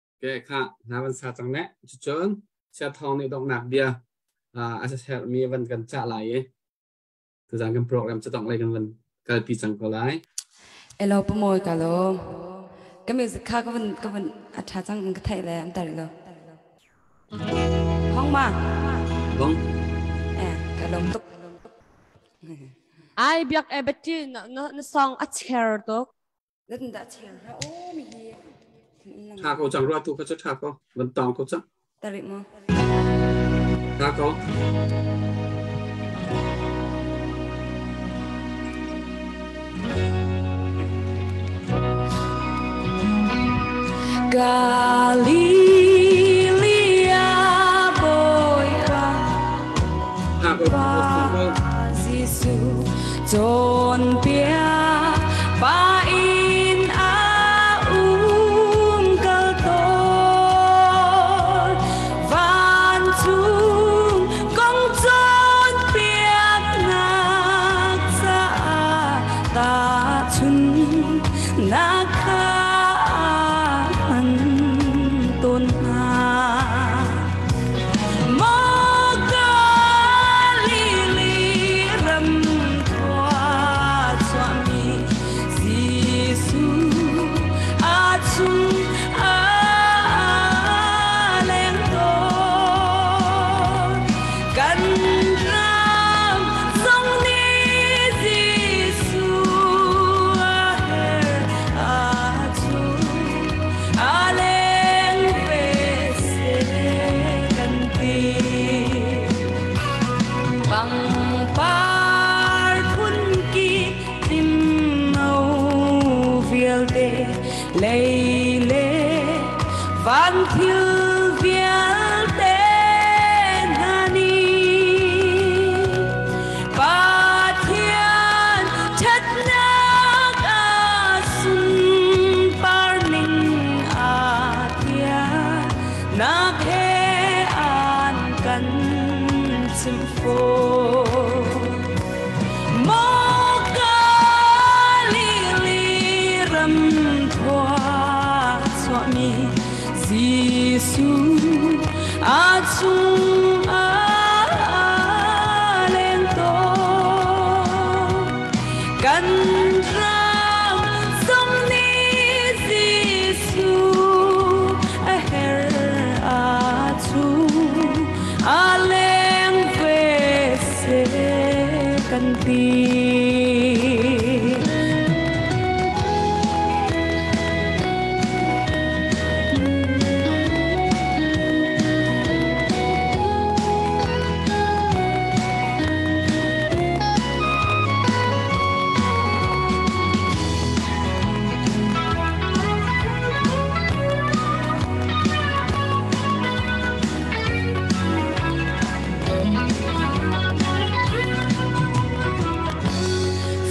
โอเคค่ะนาวันสาจังแน่จุดเจนเสียทองนี่ต้องหนักเดียวอาจจะมีวันกันจ่าไหลทุกจานกันโปรแกรมจะต้องอะไรกันวันก็ปีจังก็ไลเราประมวยกันโลก็มีสิค่าก็เป็นอัฐจังก็ไทยแล้วแต่เราห้องมาบ้องก็ลงตุกไอเบียกเอเบตี้นซองอัดเชอร์ตุกแล้วดัดเชอร์โอ้มีถ้าเขาจังรัวตุกเขาจะถ้าเขาบนตองเขาจะแต่ริมถ้าเขาGalilea boira Giêsu chôn bia ba in cơ tôn van chung công chôn bia ngạc xa ta chun nạc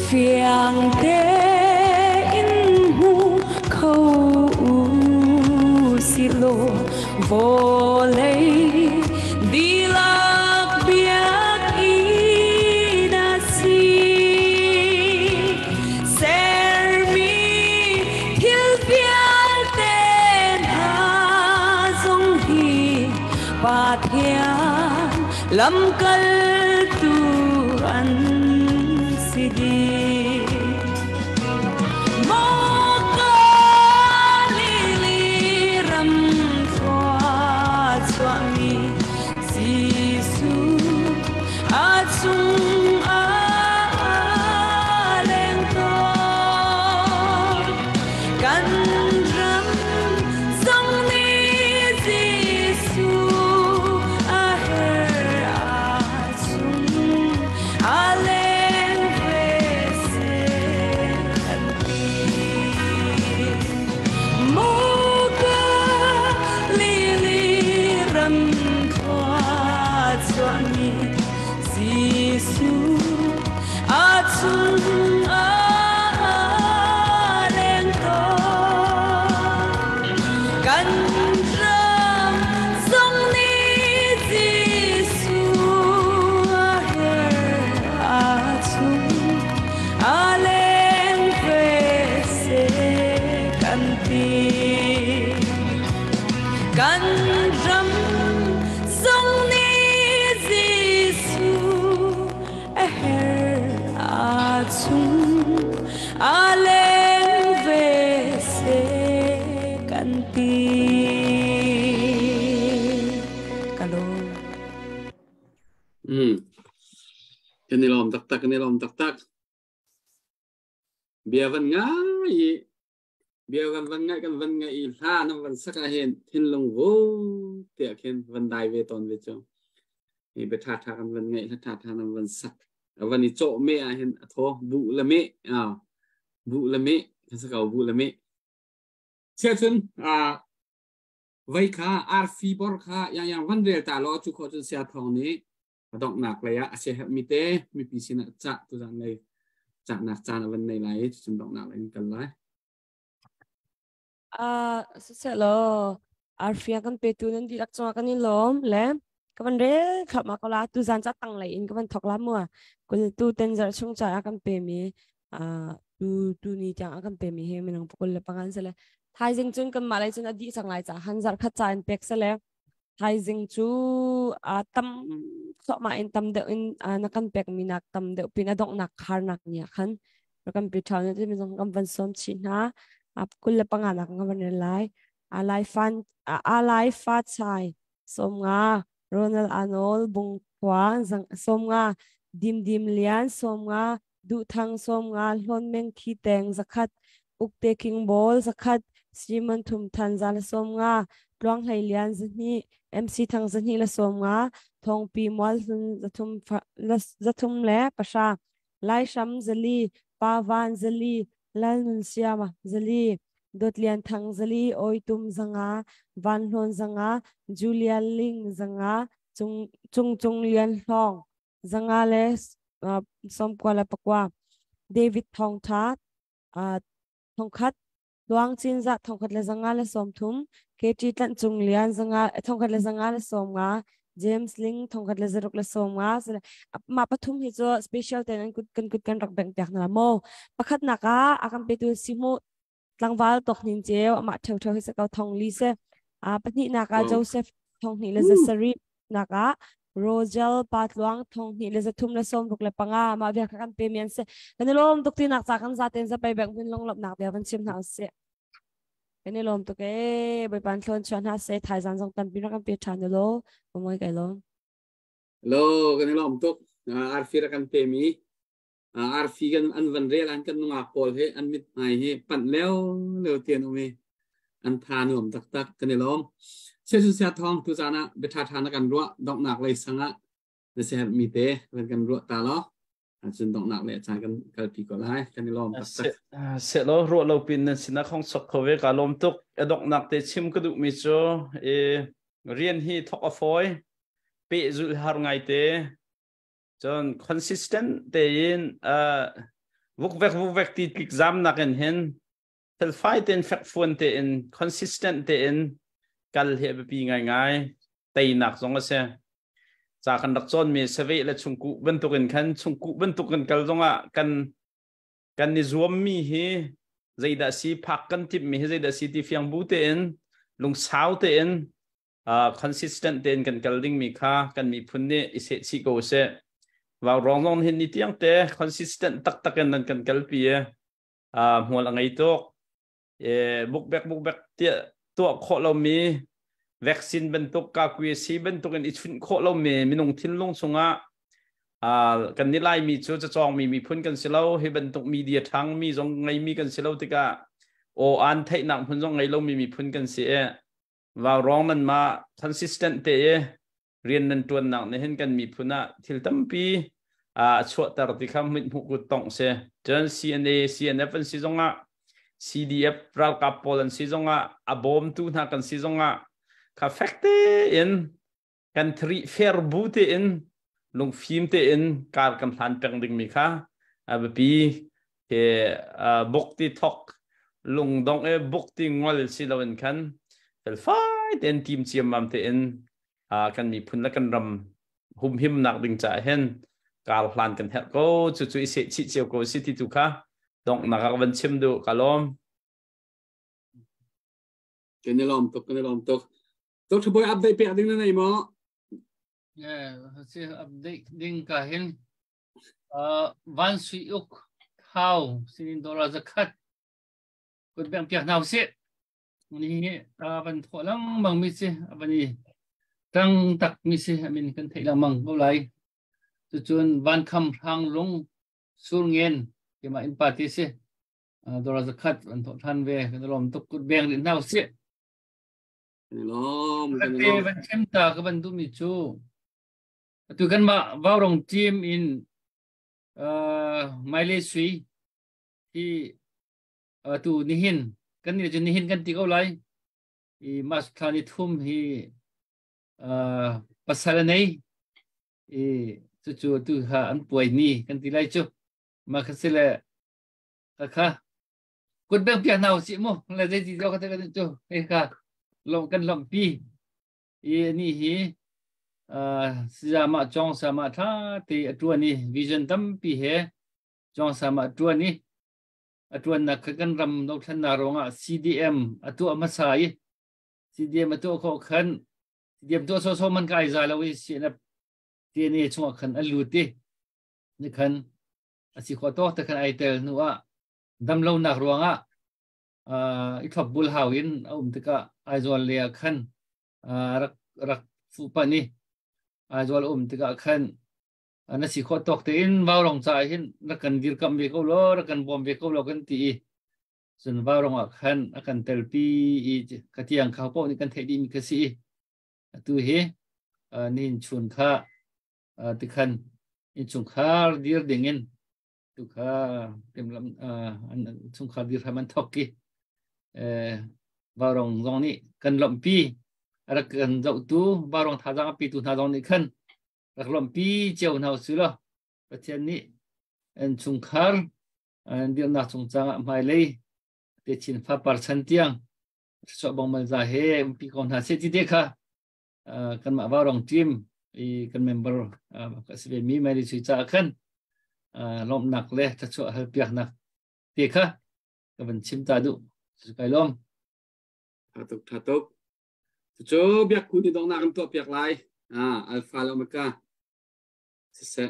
phiang thế in hu khâu xì lô vô lấy đi lạc biếc y đa si ser mi thiếu biếc tên hà dòng hi và thiang lâm cân tu ăn si đi Kan nilom tak bia van ngai bia van ngai kan van ngai ha nam van saka hen thin long wo te khen van dai ve ton ve cho ni be tha kan van ngai tha nam van sak van ni cho me a hen tho bu la me kan saka bu la me che chun vai kha ar fi bor kha yang van re ta lo chu kho chu sia thong ni dok nak le ya se mi te mi pi sin cha tu jang nei cha nak cha na van nei lai chun dok nak lai kan lai se lo arfia kan pe tu nan di lak chwa kan ni lom le ka van re kha ma ko la tu jan cha tang lai in ka van thok la mo kul tu ten jar chung cha kan pe mi tu ni chang kan pe mi he mi nang pukul le pangan se le thai jing chun kan ma lai chun adi sang lai cha han jar kha cha in pek se le thai jing chu tam so ma in tam de in na kan pek mi nak tam de pin adok nak khar nak nya khan kan pe thau ne mi jong kan van som chi na ap kul le pangan nak kan van lai alai fa chai som nga Ronald Arnold bung kwang som nga dim lian som nga du thang som nga hlon meng khi teng zakhat ukte king bol zakhat Simon thum than zal som nga Luang hai lian zani MC thang zani la som nga thong pi mol zathum le pasha lai sham zali pawan zali lal nun siama zali dot lian thang zali oi tum zanga van hon zanga Julia Ling zanga chung lian hlong zanga le som kwala pakwa David thong that thong khat Luang chin za thong khat le zanga le som thum Keti tlan chung lian zanga thong khat le zanga le som nga James Ling thong khat le zaruk le som nga ma pathum hi cho special ten kan rak beng pek na mo pakhat naka akam pe tu simu tlangwal tok nin cheu ama theu hi sa ka thong li se patni naka Joseph thong ni le zasari naka Rojal Patluang thong ni le zathum le som ruk le panga ma bia kan pe mian se kan lom tok ti nak cha kan za ten za pe beng bin long lop nak bia van chim na se cái lom tụi cái bài bản thôn chọn hát sẽ thái giang dòng tầm pin nó kan pe chan lo moi cái lo lo kan lom tok arfi ra kan pe mi arfi kan an van re lan kan nga pol he an mit ai he pan leo tiền ome an tha nom tak kan lom se su sia thong tu jana be tha kan ro dok nak lai sanga le se mi te kan ro ta lo chun dok nak le cha kan kal pi ko lai kan lom tak se lo ro lo pin na sina khong sok khove ka lom tok dok nak te chim ka du mi cho rian hi thok a foi pe zul har ngai te chon consistent te in vuk vek ti exam na kan hen tel fight in fact fun te in consistent te in kal he pi ngai tei nak zong ase cha kan dak chon mi save la chungku bentukin khan chungku bentukin kal zonga kan ni zuam mi hi zaida si phak kan tip mi zaida si ti fiang bu te in lung sao te in consistent te in kan kal ding mi kha kan mi phun ne ise chi ko se vào rong rong hin ni tiang te consistent tak nan kan kal pi hmol angai tok buk bek tia to kho lo mi vaccine bentuk ka QC bentuk in ichun kho lo me minung thin long sunga kan ni lai mi chu cha chong mi phun kan silo he bentuk media thang mi jong ngai mi kan silo tika o an thai nang phun jong ngai lo mi phun kan se vào rong nan ma consistent te rian nan tuan nang ne hen kan mi phuna thil tampi chhuat tar ti kham mit mu ku tong se jan CNA CNF an si zonga CDF pral ka polan si zonga abom tu na kan si zonga ka fakte in kan tri fair bute in lung film te in kar kan plan peng ding mi kha abapi ke bukti thok lung dong bukti ngol si lawan kan fel fight en team chiam mam te in kan mi phun la kan ram hum him nak ding cha hen kal plan kan het ko chu chu se chi cheu ko city tu kha dong na ka ban chim du kalom kenelom tok tok thboy update pe ding na nei mo si update ding ka hin van sui uk how sin dollar zakat ko bang pia naw se ni ban tho lang mang mi se abani tang tak mi se amin kan thei lang mang ko lai chu chun van kham hang lung sur ngen ke ma in party se dollar zakat an tho than ve kan lom tok kut bang din naw se kenelom ban chem ta ka ban du mi chu tu kan ma vào rong team in Malaysia thì tu nihin kan ni chu nihin kan ti ko lai I mas thani thum hi pasal nei chu tu ha an poi ni kan ti lai chu ma khasile kha kun bang pia naw si mo la dei ti do ka ta chu e kha lom kan lom pi ni hi sama chong sama tha ti atuan ni vision tam pi he chong sama atuan ni atuan na kan ram no than na ronga CDM atu amasai CDM atu ko khan CDM to so man kai za lawi si na ti ni chung khan alu ti ni khan asi kho to ta khan aitel nuwa dam lo na ronga I thop bul hawin tika aizol le khan rak fu pa ni aizol tika khan na si kho tok te in vào rong cha hin na kan dir kam ve ko lo ra kan bom ve ko lo kan ti sun vào rong khan akan tel pi ka tiang kha po ni kan thei di mi ka si tu he nin chun kha ti khan in chung khar dir dingin tu kha temlam chung khar dir haman thok ki vào rong zong ni kan lom pi ra kan dau tu vào rong tha jang pi tu tha jong ni khan rak lom pi cheu nau su lo pathian ni en chung khar an dir na chung chang mai lei te chin fa % tiang so bong mal za he pi kon ha se ti de kha kan ma vào rong team I kan member ka se mi mai ri chui cha khan lom nak le ta cho hal piak nak te kha ka ban chim ta du su kai lom thatok cho biak ku ni dong na kan to piak lai alpha omega se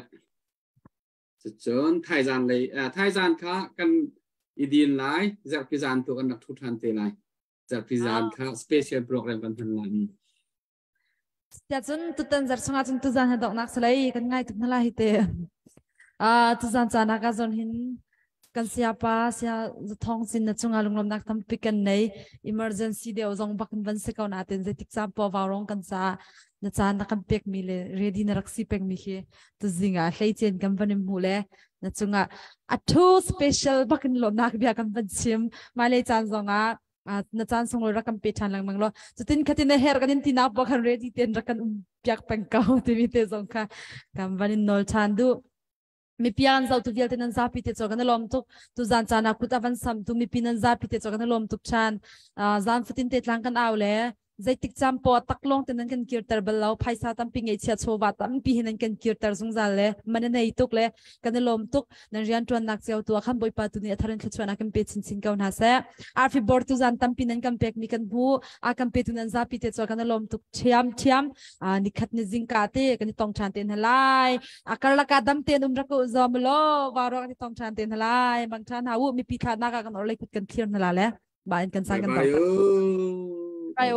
chon thai gian lấy thai gian kha kan idin lai zak pi gian to kan nak thu than te lai zak pi gian kha special program kan than lai ya chun tu tan zar sunga chun tu zan ha dok nak salai kan ngai tu nala hi te tu zan cha na ka zon hin kan siapa sia thong sin na chunga lunglom nak tam pikan nei emergency de ozong bakan ban se kauna ten ze tik sa po warong kan sa na cha na kan pek mi le ready na raksi pek mi he tu zinga hlei chen kan ban mu le na chunga a two special bakan lo nak bia kan ban chim ma le chan zonga na chan song lo rakam pe than lang mang lo chutin khatin her kan tin na po kan ready ten rakan piak peng kau ti mi te zong kha kam ban nol chan du mi pian zau tu vial tenan zapi te chokan lom tuk tu zan chana kut avan sam tu mi pinan zapi te chokan lom tuk chan zan futin te tlang kan awle zai tik cham po taklong tenan kan kirtar balau phaisa tam pingai chia chowa tam pi hinan kan kirtar sung zal le manana ituk le kan lom tuk nan rian tuan nak cheu tu kham boi pa tu ni atharan thchwana kan pe chin chin kaun ha se arfi bor tu zan tam pinan kan pek mi kan bu a kan pe tu nan zapi te chokan lom tuk thiam ni khat ni jingka te kan tong chan ten halai akarla ka dam ten ra ko zomlo waro kan tong chan ten halai bang chan ha u mi pi kha na ka kan orlai kut kan thir na la le ba kan sa kan bye bye